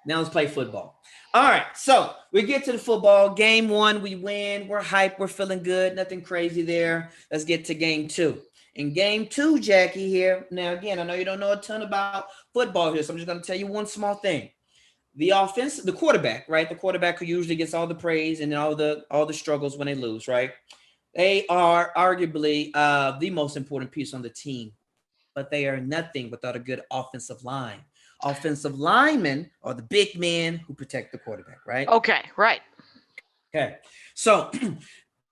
Now let's play football. All right, so we get to the football. Game 1, we win. We're hyped. We're feeling good. Nothing crazy there. Let's get to game 2. In game 2, Jackie here. Now, again, I know you don't know a ton about football here, so I'm just going to tell you one small thing. The offense, the quarterback, right? The quarterback who usually gets all the praise and all the struggles when they lose, right? They are arguably the most important piece on the team, but they are nothing without a good offensive line. Offensive linemen are the big men who protect the quarterback, right? Okay, right. Okay. So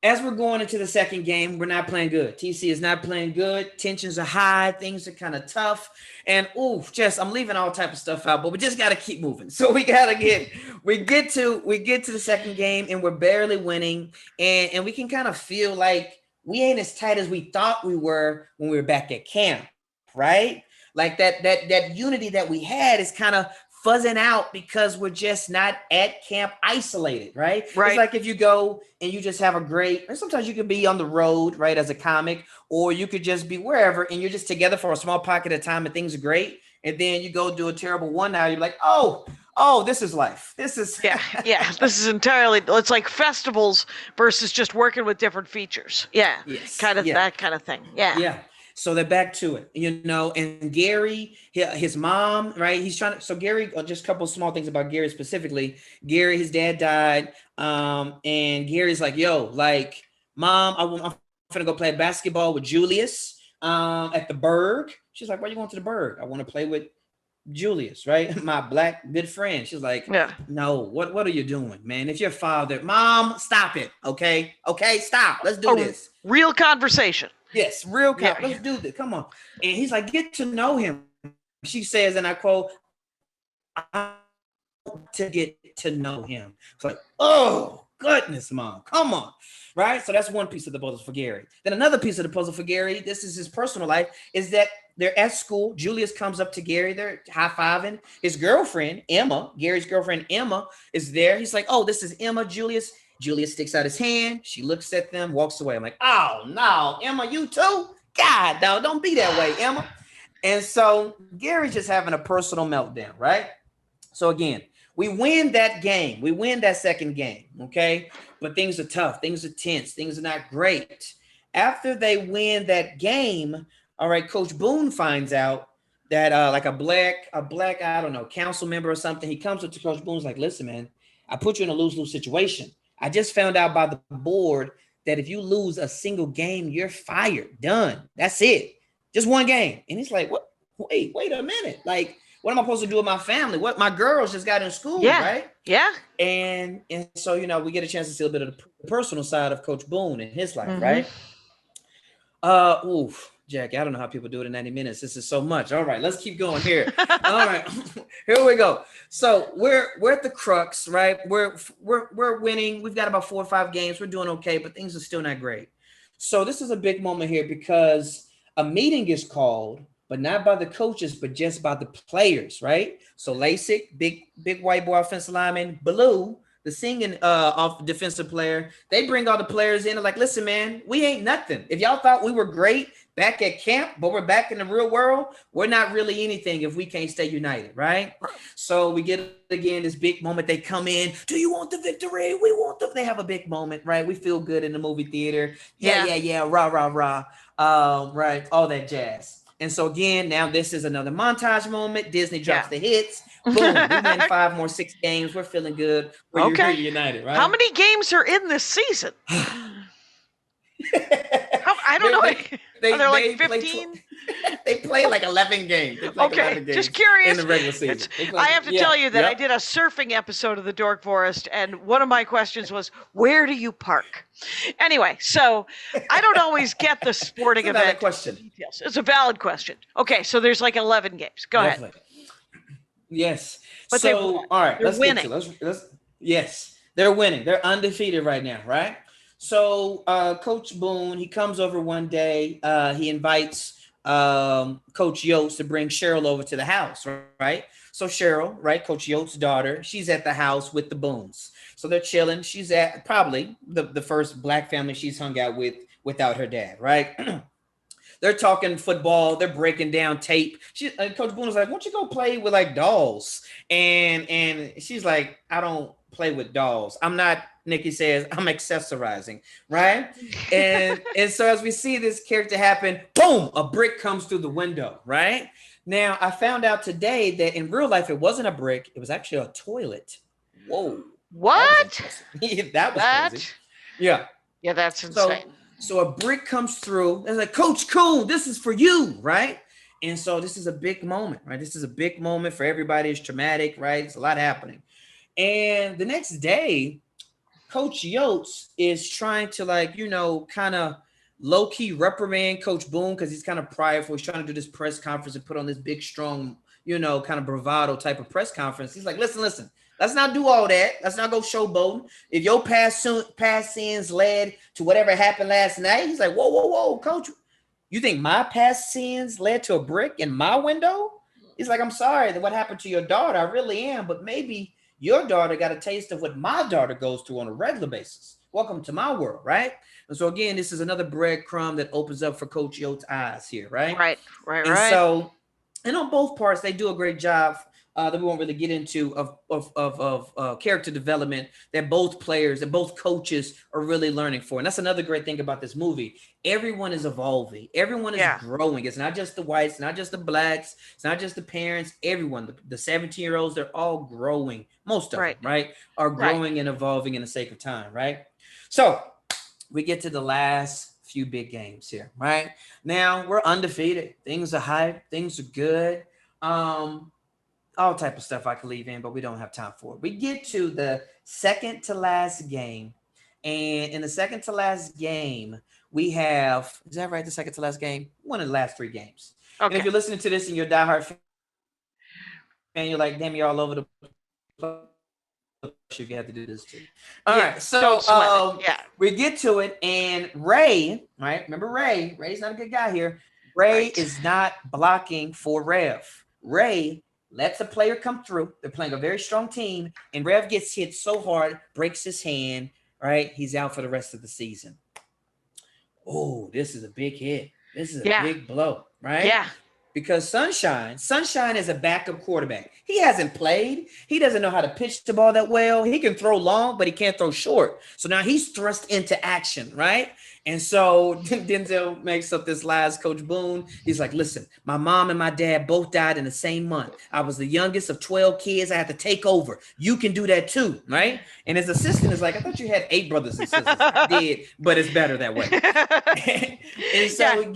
as we're going into the second game, we're not playing good. TC is not playing good. Tensions are high. Things are kind of tough. And I'm leaving all type of stuff out, but we just got to keep moving. So we get to the second game and we're barely winning. And we can kind of feel like we ain't as tight as we thought we were when we were back at camp, right? Like that unity that we had is kind of fuzzing out because we're just not at camp isolated, right? Right. It's like if you go and you just have and sometimes you could be on the road, right, as a comic, or you could just be wherever and you're just together for a small pocket of time and things are great. And then you go do a terrible one now, you're like, oh, this is life. This is yeah. This is entirely. It's like festivals versus just working with different features. Yeah, yes. That kind of thing. Yeah, yeah. So they're back to it, and Gary, his mom, right? So Gary, just a couple of small things about Gary specifically. Gary, his dad died. And Gary's like, yo, like, Mom, I'm going to go play basketball with Julius at the Berg. She's like, why are you going to the Berg? I want to play with Julius, right? My black good friend. She's like, no, what are you doing, man? If your father, Mom, stop it. Okay, stop. Let's do this. Real conversation. Yes, real cop. Let's do this. Come on. And he's like, get to know him. She says, and I quote, I want to get to know him. It's like, oh, goodness, Mom. Come on. Right? So that's one piece of the puzzle for Gary. Then another piece of the puzzle for Gary, this is his personal life, is that they're at school. Julius comes up to Gary. They're high-fiving. His girlfriend, Emma, Gary's girlfriend, Emma, is there. He's like, oh, this is Emma, Julius. Julius sticks out his hand. She looks at them, walks away. I'm like, oh, no, Emma, you too? God, no, don't be that way, Emma. And so Gary's just having a personal meltdown, right? So again, we win that game. We win that second game, okay? But things are tough. Things are tense. Things are not great. After they win that game, all right, Coach Boone finds out that like a black, I don't know, council member or something, he comes up to Coach Boone's like, listen, man, I put you in a lose-lose situation. I just found out by the board that if you lose a single game, you're fired. Done. That's it. Just one game. And he's like, what? Wait a minute. Like, what am I supposed to do with my family? What? My girls just got in school, right? Yeah. And so, we get a chance to see a bit of the personal side of Coach Boone in his life, right? Jackie, I don't know how people do it in 90 minutes. This is so much. All right, let's keep going here. All right, here we go. So we're at the crux, right? We're winning. We've got about 4 or 5 games. We're doing okay, but things are still not great. So this is a big moment here because a meeting is called, but not by the coaches, but just by the players, right? So Lasik, big white boy offensive lineman, Blue, the singing off defensive player, they bring all the players in and like, listen, man, we ain't nothing. If y'all thought we were great back at camp, but we're back in the real world, we're not really anything if we can't stay united, right? So we get, again, this big moment. They come in. Do you want the victory? We want the, they have a big moment, right? We feel good in the movie theater. Yeah. Rah, rah, rah. Right. All that jazz. And so again, now this is another montage moment. Disney drops the hits. Boom. We win 5 more 6 games. We're feeling good. We're united, right? How many games are in this season? I don't know. Are there like play 15? they play like 11 games. They play like Okay, 11 games just curious. in the regular season. I have to tell you that I did a surfing episode of the Dork Forest, and one of my questions was, where do you park? Anyway, so I don't always get the sporting It's a valid event question. details. It's a valid question. Okay, so there's like 11 games. Go ahead. Yes. But so, they've won. all right, They're let's winning. get to let's yes, they're winning. They're undefeated right now, right? So, Coach Boone, he comes over one day. He invites Coach Yost to bring Cheryl over to the house, right? So Cheryl, right, Coach Yost's daughter, she's at the house with the Boones. So they're chilling. She's at probably the first Black family she's hung out with without her dad, right? They're talking football. They're breaking down tape. Coach Boone was like, "Why don't you go play with like dolls?" And she's like, "I don't play with dolls. I'm not." Nikki says, "I'm accessorizing," right? and so as we see this character happen, boom, a brick comes through the window, right? Now I found out today that in real life it wasn't a brick; it was actually a toilet. Whoa! What? That was crazy. Yeah. Yeah, that's insane. So a brick comes through and like, Coach Coon, this is for you, right? And so this is a big moment, right? This is a big moment for everybody. It's traumatic, right? It's a lot happening. And the next day, Coach Yost is trying to kind of low-key reprimand Coach Boone because he's kind of prideful. He's trying to do this press conference and put on this big, strong, kind of bravado type of press conference. He's like, listen. Let's not do all that. Let's not go showboating. If your past sins led to whatever happened last night, he's like, whoa, Coach. You think my past sins led to a brick in my window? He's like, I'm sorry that what happened to your daughter. I really am. But maybe your daughter got a taste of what my daughter goes through on a regular basis. Welcome to my world, right? And so, again, this is another breadcrumb that opens up for Coach Yost's eyes here, right? Right. And so, and on both parts, they do a great job that we won't really get into of character development that both players and both coaches are really learning for. And that's another great thing about this movie. Everyone is evolving. Everyone is growing. It's not just the whites, not just the blacks. It's not just the parents. Everyone, the 17-year-olds, they're all growing. Most of them, right, are growing and evolving in the sake of time, right? So we get to the last few big games here, right? Now we're undefeated. Things are hype. Things are good. All type of stuff I could leave in, but we don't have time for it. We get to the second to last game. And in the second to last game, we have, is that right? The second to last game? One of the last 3 games. Okay. And if you're listening to this and you're a diehard fan, you're like, damn, you're all over the place. You have to do this too. All right. So we get to it. And Ray, right? Remember Ray. Ray's not a good guy here. Ray is not blocking for Rev. Ray lets a player come through. They're playing a very strong team, and Rev gets hit so hard, breaks his hand, right? He's out for the rest of the season. Oh, this is a big hit. This is a big blow, right? Yeah. Because Sunshine is a backup quarterback. He hasn't played. He doesn't know how to pitch the ball that well. He can throw long, but he can't throw short. So now he's thrust into action, right? And so Denzel makes up this lies, Coach Boone. He's like, listen, my mom and my dad both died in the same month. I was the youngest of 12 kids. I had to take over. You can do that too, right? And his assistant is like, I thought you had 8 brothers and sisters. I did, but it's better that way. And so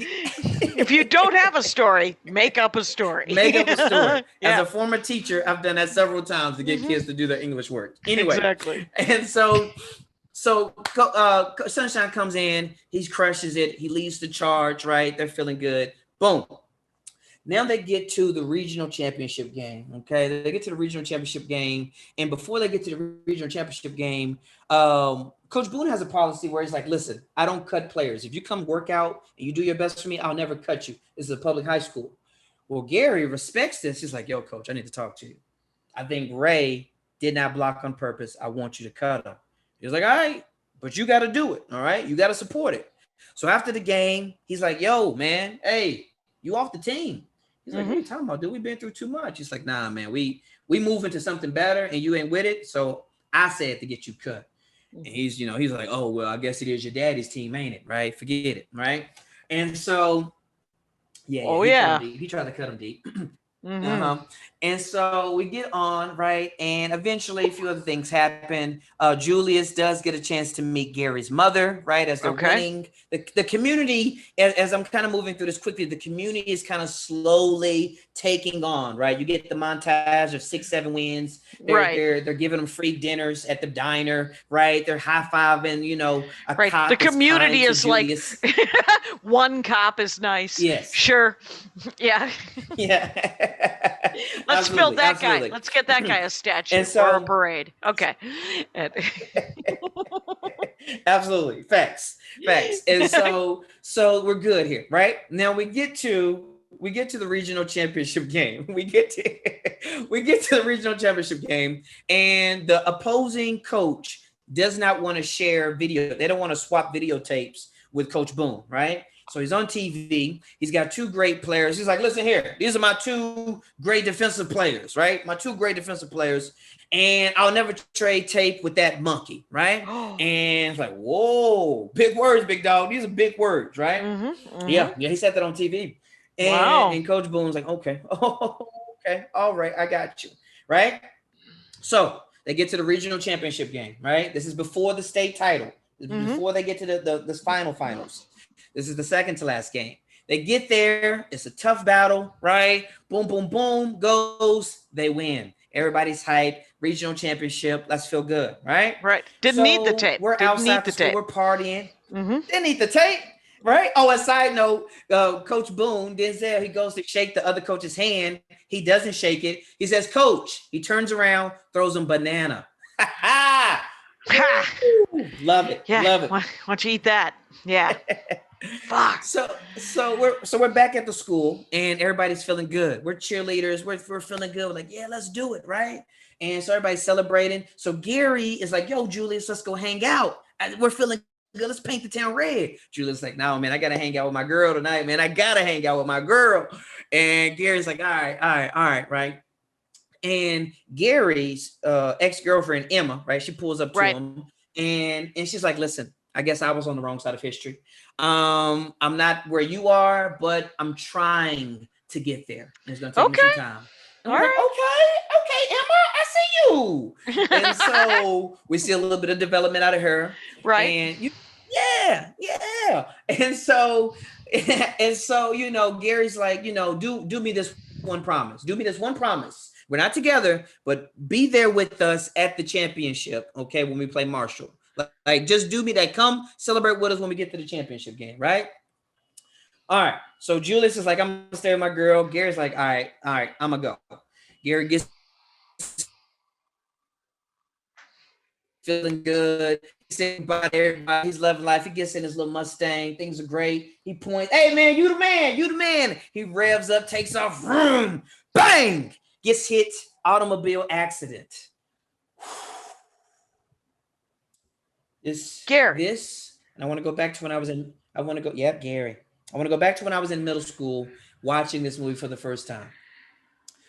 if you don't have a story, make up a story. Make up a story. As a former teacher, I've done that several times to get kids to do their English work. Anyway. Exactly. And so Sunshine comes in, he crushes it, he leads the charge, right? They're feeling good. Boom. Now they get to the regional championship game, okay? They get to the regional championship game, and before they get to the regional championship game, Coach Boone has a policy where he's like, listen, I don't cut players. If you come work out and you do your best for me, I'll never cut you. This is a public high school. Well, Gary respects this. He's like, yo, Coach, I need to talk to you. I think Ray did not block on purpose. I want you to cut him. He's like, all right, but you got to do it, all right? You got to support it. So after the game, he's like, yo, man, hey, you off the team. He's like, what are you talking about, dude? We've been through too much. He's like, nah, man, we move into something better and you ain't with it. So I said to get you cut. And he's like, oh, well, I guess it is your daddy's team, ain't it? Right? Forget it, right? And so, he tried to cut him deep. Uh-huh. And so we get on, right? And eventually a few other things happen. Julius does get a chance to meet Gary's mother, right? As they're Okay. winning. The community, as I'm kind of moving through this quickly, the community is kind of slowly taking on, right? You get the montage of 6-7 wins. Right. They're giving them free dinners at the diner, right? They're high-fiving, a Right. cop The is community kind to is like Julius. one cop is nice. Yes. Sure. Yeah. Yeah. Let's build Absolutely, that absolutely. guy. Let's get that guy a statue And or a so- parade. Okay. Absolutely. Facts. And so we're good here, right? Now we get to the regional championship game. We get to the regional championship game, and the opposing coach does not want to share video. They don't want to swap videotapes with Coach Boone, right? So he's on TV. He's got two great players. He's like, listen here, these are my two great defensive players, right? My two great defensive players. And I'll never trade tape with that monkey, right? And it's like, whoa, big words, big dog. These are big words, right? Yeah, he said that on TV. And, Wow. and Coach Boone's like, okay, okay, all right, I got you, right? So they get to the regional championship game, right? This is before the state title, before they get to the finals. This is the second to last game. They get there. It's a tough battle, right? Boom, boom, boom, goes. They win. Everybody's hyped. Regional championship. Let's feel good, right? Right. Didn't need the tape. We're Didn't outside need the the school. tape. We're partying. Didn't need the tape, right? Oh, a side note, Coach Boone, Denzel, he goes to shake the other coach's hand. He doesn't shake it. He says, Coach. He turns around, throws him banana. Ha! Love it. Yeah. Love it. Why don't you eat that? Yeah. Fuck. So we're back at the school and everybody's feeling good. We're cheerleaders. We're feeling good. We're like, yeah, let's do it, right? And so everybody's celebrating. So Gary is like, yo, Julius, let's go hang out. We're feeling good. Let's paint the town red. Julius like, no, man, I gotta hang out with my girl tonight, man. I gotta hang out with my girl. And Gary's like, all right. And Gary's ex-girlfriend Emma, right? She pulls up to him and she's like, listen, I guess I was on the wrong side of history. I'm not where you are, but I'm trying to get there. It's gonna take me some time. And we're like, okay, Emma, I see you. And so we see a little bit of development out of her. Right. And yeah. And so, Gary's like, do me this one promise. Do me this one promise. We're not together, but be there with us at the championship, okay, when we play Marshall. Like, just do me that. Come celebrate with us when we get to the championship game, right? All right. So Julius is like, I'm gonna stay with my girl. Gary's like, all right, I'm gonna go. Gary gets feeling good. He's saying bye to everybody. He's loving life. He gets in his little Mustang. Things are great. He points, hey man, you the man. He revs up, takes off, vroom, bang, gets hit, automobile accident. Gary. And I want to go back to when I was in, Gary. I want to go back to when I was in middle school watching this movie for the first time.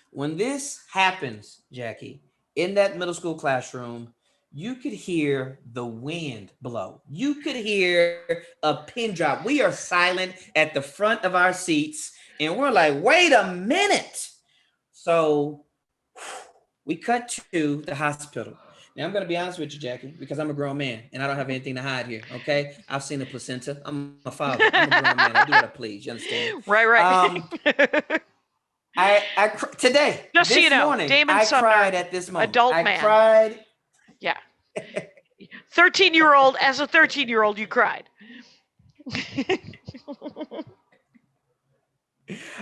When this happens, Jackie, in that middle school classroom, you could hear the wind blow. You could hear a pin drop. We are silent at the front of our seats, and we're like, wait a minute. So we cut to the hospital. Now, I'm going to be honest with you, Jackie, because I'm a grown man and I don't have anything to hide here, okay? I've seen the placenta. I'm a father. I'm a grown man. I do what I please. You understand? Right. Today, Just this so you know, morning, Damon I Sumner, cried at this moment. adult I man. cried. Yeah. 13-year-old, as a 13-year-old, you cried.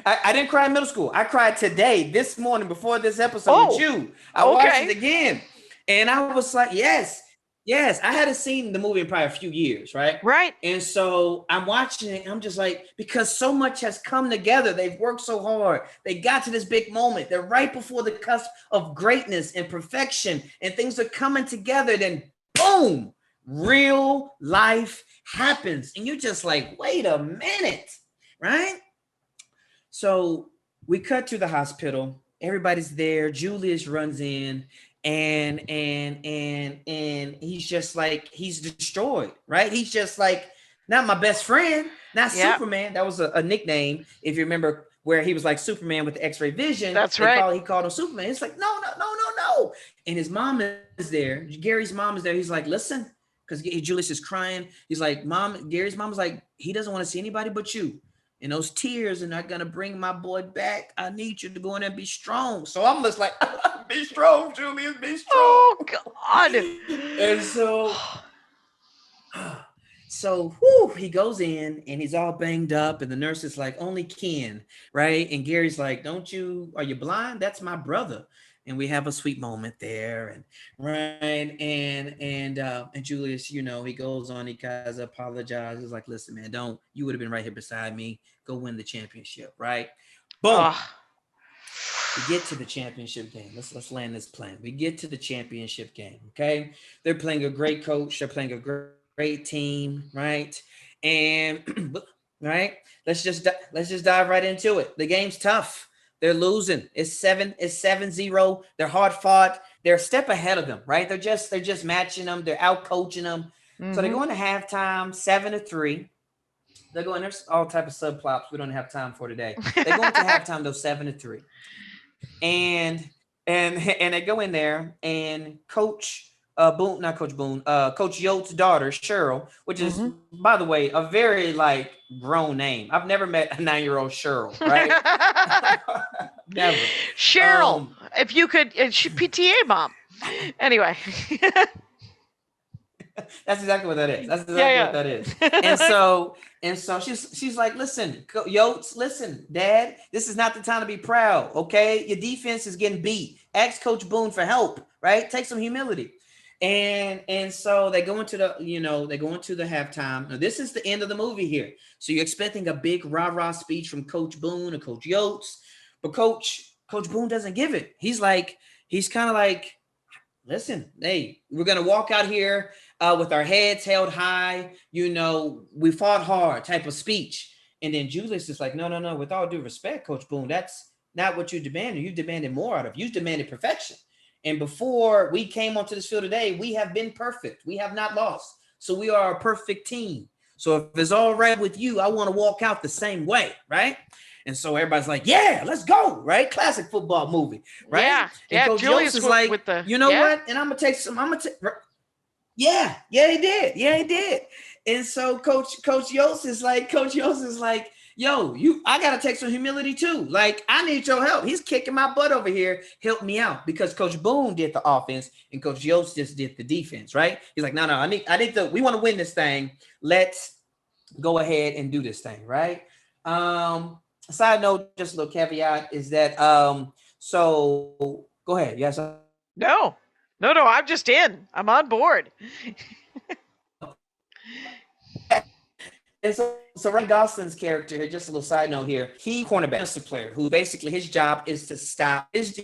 I didn't cry in middle school. I cried today, this morning, before this episode with you. I watched it again. And I was like, yes. I hadn't seen the movie in probably a few years, right? Right. And so I'm watching it. I'm just like, because so much has come together. They've worked so hard. They got to this big moment. They're right before the cusp of greatness and perfection. And things are coming together. Then boom, real life happens. And you're just like, wait a minute, right? So we cut to the hospital. Everybody's there. Julius runs in. And he's just like, he's destroyed, right? He's just like, not my best friend, not Superman. That was a nickname, if you remember, where he was like Superman with the X-ray vision. That's right. He called him Superman. It's like, no. And his mom is there. Gary's mom is there. He's like, listen, because Julius is crying. He's like, Gary's mom is like, he doesn't want to see anybody but you. And those tears are not going to bring my boy back. I need you to go in there and be strong. So I'm just like, be strong, Julius, be strong. Oh, God. And so he goes in and he's all banged up. And the nurse is like, only Ken, right? And Gary's like, are you blind? That's my brother. And we have a sweet moment there, and right, and Julius, he goes on, he guys apologizes. He's like, listen, man, you would have been right here beside me. Go win the championship, right? Boom. We get to the championship game. Let's land this plane. We get to the championship game. Okay, they're playing a great coach. They're playing a great team, right? And right, let's just dive right into it. The game's tough. They're losing. It's 7-0. They're hard fought. They're a step ahead of them, right? They're just matching them. They're out coaching them. Mm-hmm. So they go into halftime 7-3. They're going. There's all type of subplots we don't have time for today. They go into halftime though 7-3, and they go in there and Coach Coach Yote's daughter, Cheryl, which is, by the way, a very grown name. I've never met a 9-year-old Cheryl, right? Never. Cheryl, if you could, she PTA mom. Anyway. That's exactly what that is. What that is. And so she's like, listen, Yotes, listen, Dad, this is not the time to be proud, okay? Your defense is getting beat. Ask Coach Boone for help, right? Take some humility. And so they go into the halftime. Now, this is the end of the movie here. So you're expecting a big rah-rah speech from Coach Boone or Coach Yotes, but Coach Boone doesn't give it. He's kind of like, listen, hey, we're going to walk out here with our heads held high. We fought hard type of speech. And then Julius is like, no, with all due respect, Coach Boone, that's not what you demanded. You demanded more out of you. Demanded perfection. And before we came onto this field today, we have been perfect. We have not lost. So we are a perfect team. So if it's all right with you, I want to walk out the same way, right? And so everybody's like, yeah, let's go, right? Classic football movie, right? Yeah, and Coach Julius is like, what? And I'm going to take yeah, he did. And so Coach Yost is like, yo, I got to take some humility too. Like, I need your help. He's kicking my butt over here. Help me out. Because Coach Boone did the offense and Coach Yost just did the defense, right? He's like, no, we want to win this thing. Let's go ahead and do this thing, right? Side note, just a little caveat is that, so go ahead. Yes. No, I'm just in. I'm on board. And so Ryan Gosling's character here, just a little side note here, he cornerback player who basically his job is to stop, his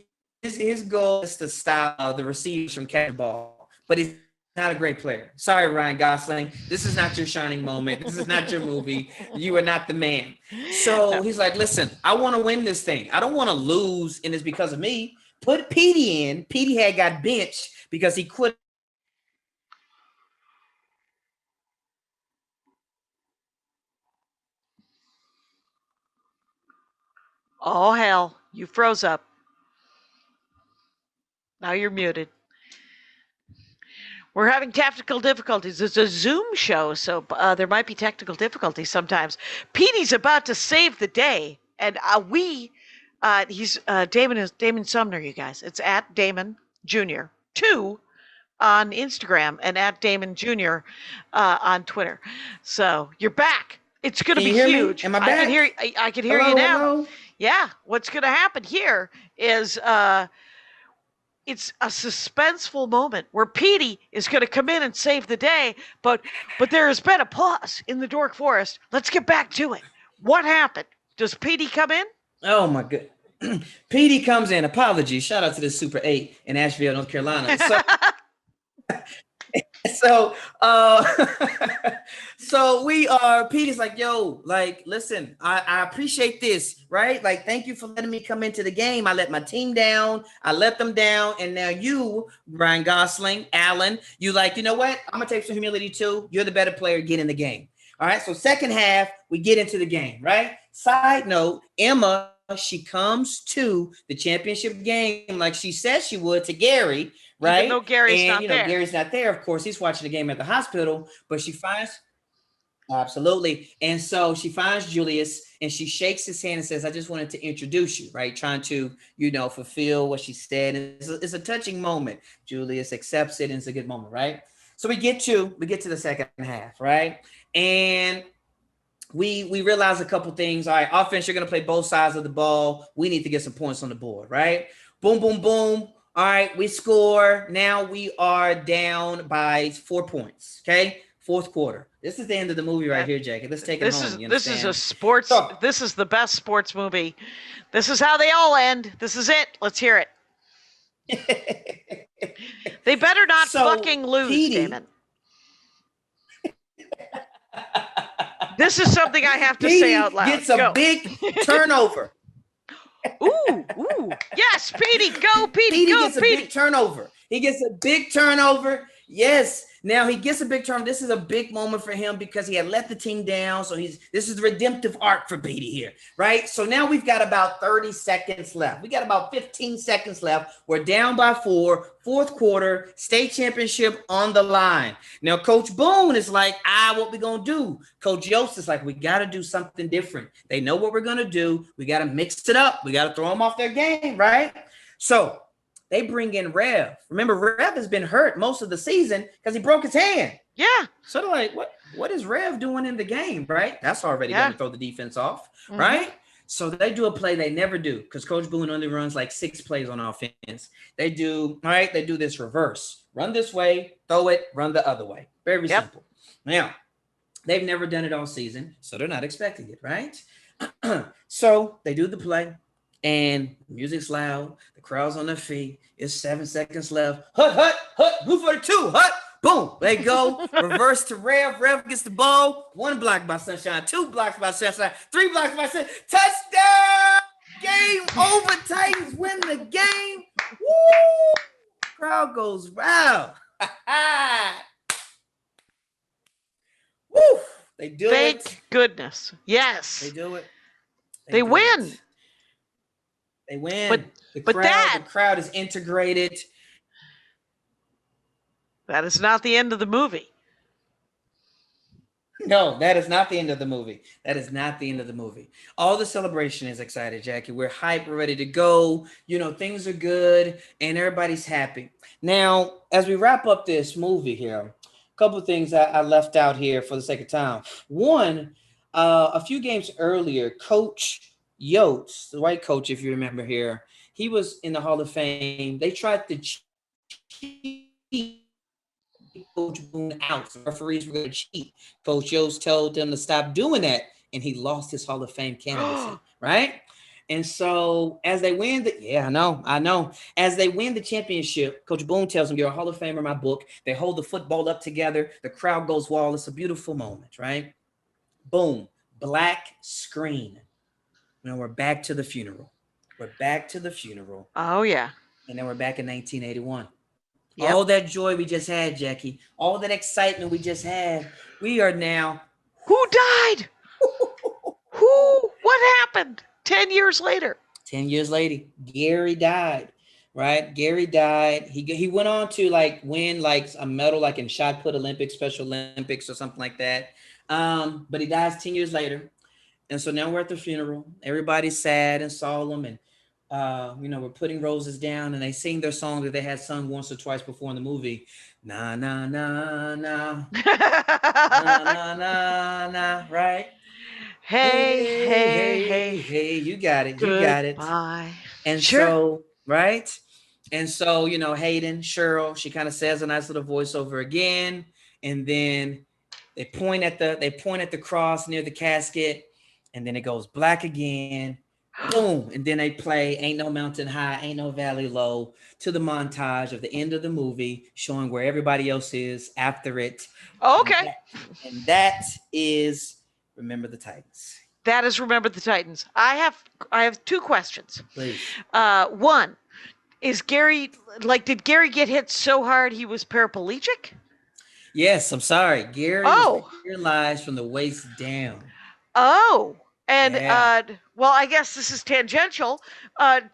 goal is to stop the receivers from catching the ball, but he's not a great player. Sorry, Ryan Gosling. This is not your shining moment. This is not your movie. You are not the man. So he's like, listen, I want to win this thing. I don't want to lose, and it's because of me. Put Petey in. Petey had got benched because he quit. Oh, hell. You froze up. Now you're muted. We're having technical difficulties. It's a Zoom show, so there might be technical difficulties sometimes. Petey's about to save the day, and he's Damon Sumner, you guys. It's at Damon Jr. 2 on Instagram and at Damon Jr. On Twitter. So you're back. It's going to be huge. Am I back? I can hear you now. Hello? Yeah, what's going to happen here is it's a suspenseful moment where Petey is going to come in and save the day, but there has been a pause in the Dork Forest. Let's get back to it. What happened? Does Petey come in? Oh, my God. Petey comes in. Apologies. Shout out to the Super 8 in Asheville, North Carolina. So we are, Peter's like, yo, like, listen, I appreciate this, right? Like, thank you for letting me come into the game. I let my team down. I let them down. And now you, Ryan Gosling, Allen, you like, you know what? I'm going to take some humility too. You're the better player. Get in the game. All right. So second half, we get into the game, right? Side note, Emma she comes to the championship game like she said she would to Gary, right? Even though Gary's and not there. Gary's not there. Of course, he's watching the game at the hospital, but she finds absolutely. And so she finds Julius and she shakes his hand and says, I just wanted to introduce you, right? Trying to, fulfill what she said. It's a touching moment. Julius accepts it and it's a good moment, right? So we get to the second half, right? And we realize a couple things. All right, offense, you're going to play both sides of the ball. We need to get some points on the board, right? Boom, boom, boom. All right, we score. Now we are down by 4 points, okay? Fourth quarter. This is the end of the movie right here, Jackie. Let's take it home. This is a sports. This is the best sports movie. This is how they all end. This is it. Let's hear it. They better not fucking lose, Damon. This is something I have to say out loud. Gets a big turnover. Ooh. Yes, Petey, go, Petey, go, gets a big turnover. He gets a big turnover. Yes. Now he gets a big turn. This is a big moment for him because he had let the team down. So this is the redemptive arc for Brady here, right? So now we've got about 30 seconds left. We got about 15 seconds left. We're down by 4, fourth quarter, state championship on the line. Now, Coach Boone is like, what we gonna do? Coach Yost is like, we got to do something different. They know what we're going to do. We got to mix it up. We got to throw them off their game, right? So they bring in Rev. Remember, Rev has been hurt most of the season because he broke his hand. Yeah. So they're like, what is Rev doing in the game, right? That's already going to throw the defense off, right? So they do a play they never do because Coach Boone only runs like 6 plays on offense. They do this reverse. Run this way, throw it, run the other way. Very simple. Now, they've never done it all season, so they're not expecting it, right? So they do the play. And music's loud. The crowd's on their feet. It's 7 seconds left. Hut. Who for the 2? Hut. Boom. They go. Reverse to Rev. Rev gets the ball. 1 block by Sunshine. 2 blocks by Sunshine. 3 blocks by Sunshine. Touchdown. Game over. Titans win the game. Woo. Crowd goes wild. Woo. They do it. Thank goodness. Yes. They do it. They win. They win. But the crowd is integrated. That is not the end of the movie. No, that is not the end of the movie. That is not the end of the movie. All the celebration is excited, Jackie. We're hyped. We're ready to go. Things are good and everybody's happy. Now, as we wrap up this movie here, a couple of things I left out here for the sake of time. One, a few games earlier, Coach Yost, the white coach, if you remember here, he was in the Hall of Fame. They tried to cheat Coach Boone out. The referees were going to cheat. Coach Yost told them to stop doing that, and he lost his Hall of Fame candidacy, right? And so as they win I know. As they win the championship, Coach Boone tells them, you're a Hall of Famer in my book. They hold the football up together. The crowd goes wild. It's a beautiful moment, right? Boom. Black screen. Now we're back to the funeral. Oh, yeah. And then we're back in 1981. Yep. All that joy we just had, Jackie. All that excitement we just had. We are now. Who died? What happened 10 years later? 10 years later, Gary died, right? Gary died. He went on to win a medal in shot put Olympics, Special Olympics or something like that. But he dies 10 years later. And so now we're at the funeral. Everybody's sad and solemn, and we're putting roses down, and they sing their song that they had sung once or twice before in the movie. Na na na na, na na na na. Right? Hey. You got it. Bye. And so, right? And so, Hayden, Cheryl, she kind of says a nice little voiceover again, and then they point at the cross near the casket. And then it goes black again, boom. And then they play Ain't No Mountain High, Ain't No Valley Low to the montage of the end of the movie, showing where everybody else is after it. Oh, okay. And that is Remember the Titans. That is Remember the Titans. I have 2 questions. Please. One, is Gary, did Gary get hit so hard he was paraplegic? Yes, I'm sorry. Gary was paralyzed from the waist down. Oh. And well, I guess this is tangential.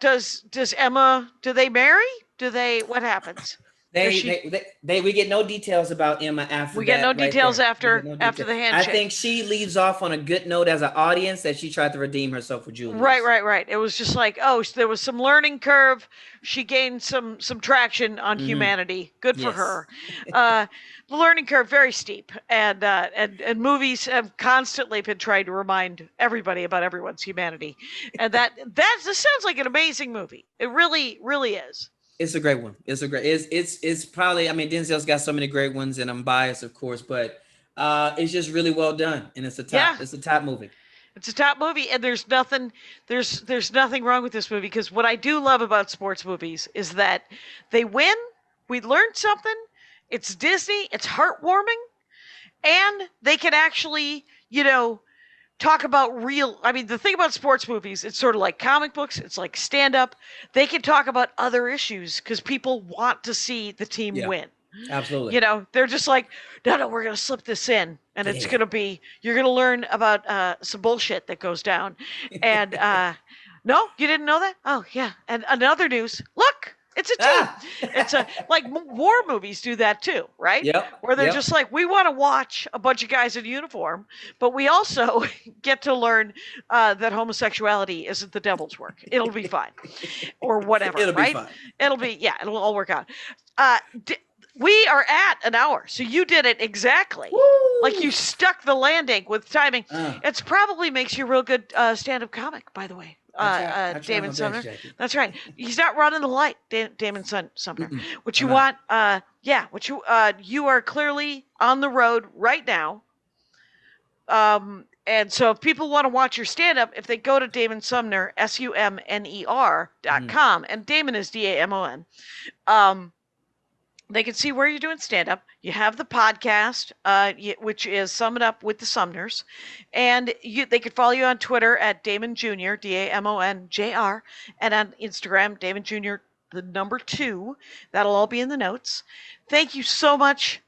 Does Emma? Do they marry? What happens? We get no details about Emma after we get that. no details right after no after the handshake. I think she leaves off on a good note as an audience that she tried to redeem herself for Julius. Right. It was just like, oh, there was some learning curve. She gained some traction on humanity. Good for her. The learning curve very steep, and movies have constantly been trying to remind everybody about everyone's humanity, and this sounds like an amazing movie. It really, really is. It's a great one. It's probably, I mean, Denzel's got so many great ones, and I'm biased, of course, but it's just really well done, and it's a top movie. It's a top movie, and there's nothing wrong with this movie, because what I do love about sports movies is that they win, we learn something, it's Disney, it's heartwarming, and they can actually, talk about real. I mean, the thing about sports movies, it's sort of like comic books. It's like stand-up. They can talk about other issues because people want to see the team win. Absolutely. They're just like, no, we're going to slip this in. And it's going to be, you're going to learn about some bullshit that goes down. And no, you didn't know that? Oh, yeah. And another news, look. It's a team. It's like war movies do that too, right? Yep. Where they're just like, we want to watch a bunch of guys in uniform, but we also get to learn that homosexuality isn't the devil's work. It'll be fine, or whatever. It'll right? be fine. It'll all work out. We are at an hour, so you did it exactly. Woo! Like you stuck the landing with timing. It probably makes you a real good stand-up comic, by the way. Damon Sumner. That's right. He's not running the light, Damon Sumner. What you want, you are clearly on the road right now. And so if people want to watch your stand-up, if they go to Damon Sumner, SUMNER.com, and Damon is DAMON, they can see where you're doing stand-up. You have the podcast, which is Sum It Up with the Sumners. And they could follow you on Twitter at Damon Jr., DAMONJR, and on Instagram, Damon Jr., the number 2. That'll all be in the notes. Thank you so much.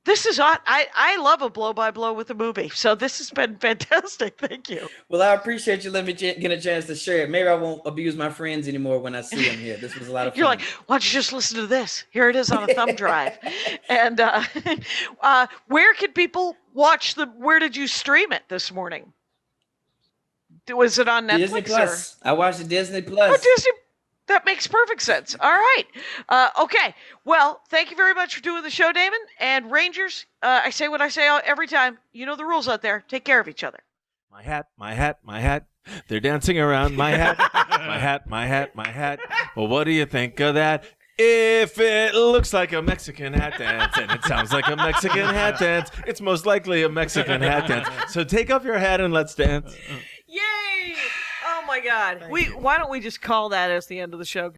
This is I love a blow-by-blow with a movie, so this has been fantastic. Thank you. Well, I appreciate you letting me get a chance to share it. Maybe I won't abuse my friends anymore when I see them here. This was a lot of fun. You're like, why don't you just listen to this? Here it is on a thumb drive. And where can people watch where did you stream it this morning? Was it on Netflix? Disney Plus. I watched it Disney Plus. Oh, Disney. That makes perfect sense. All right. Okay. Well, thank you very much for doing the show, Damon. And Rangers, I say what I say every time. You know the rules out there. Take care of each other. My hat, my hat, my hat. They're dancing around my hat. My hat, my hat, my hat. Well, what do you think of that? If it looks like a Mexican hat dance and it sounds like a Mexican hat dance, it's most likely a Mexican hat dance. So take off your hat and let's dance. Yay! Oh my God. Why don't we just call that as the end of the show?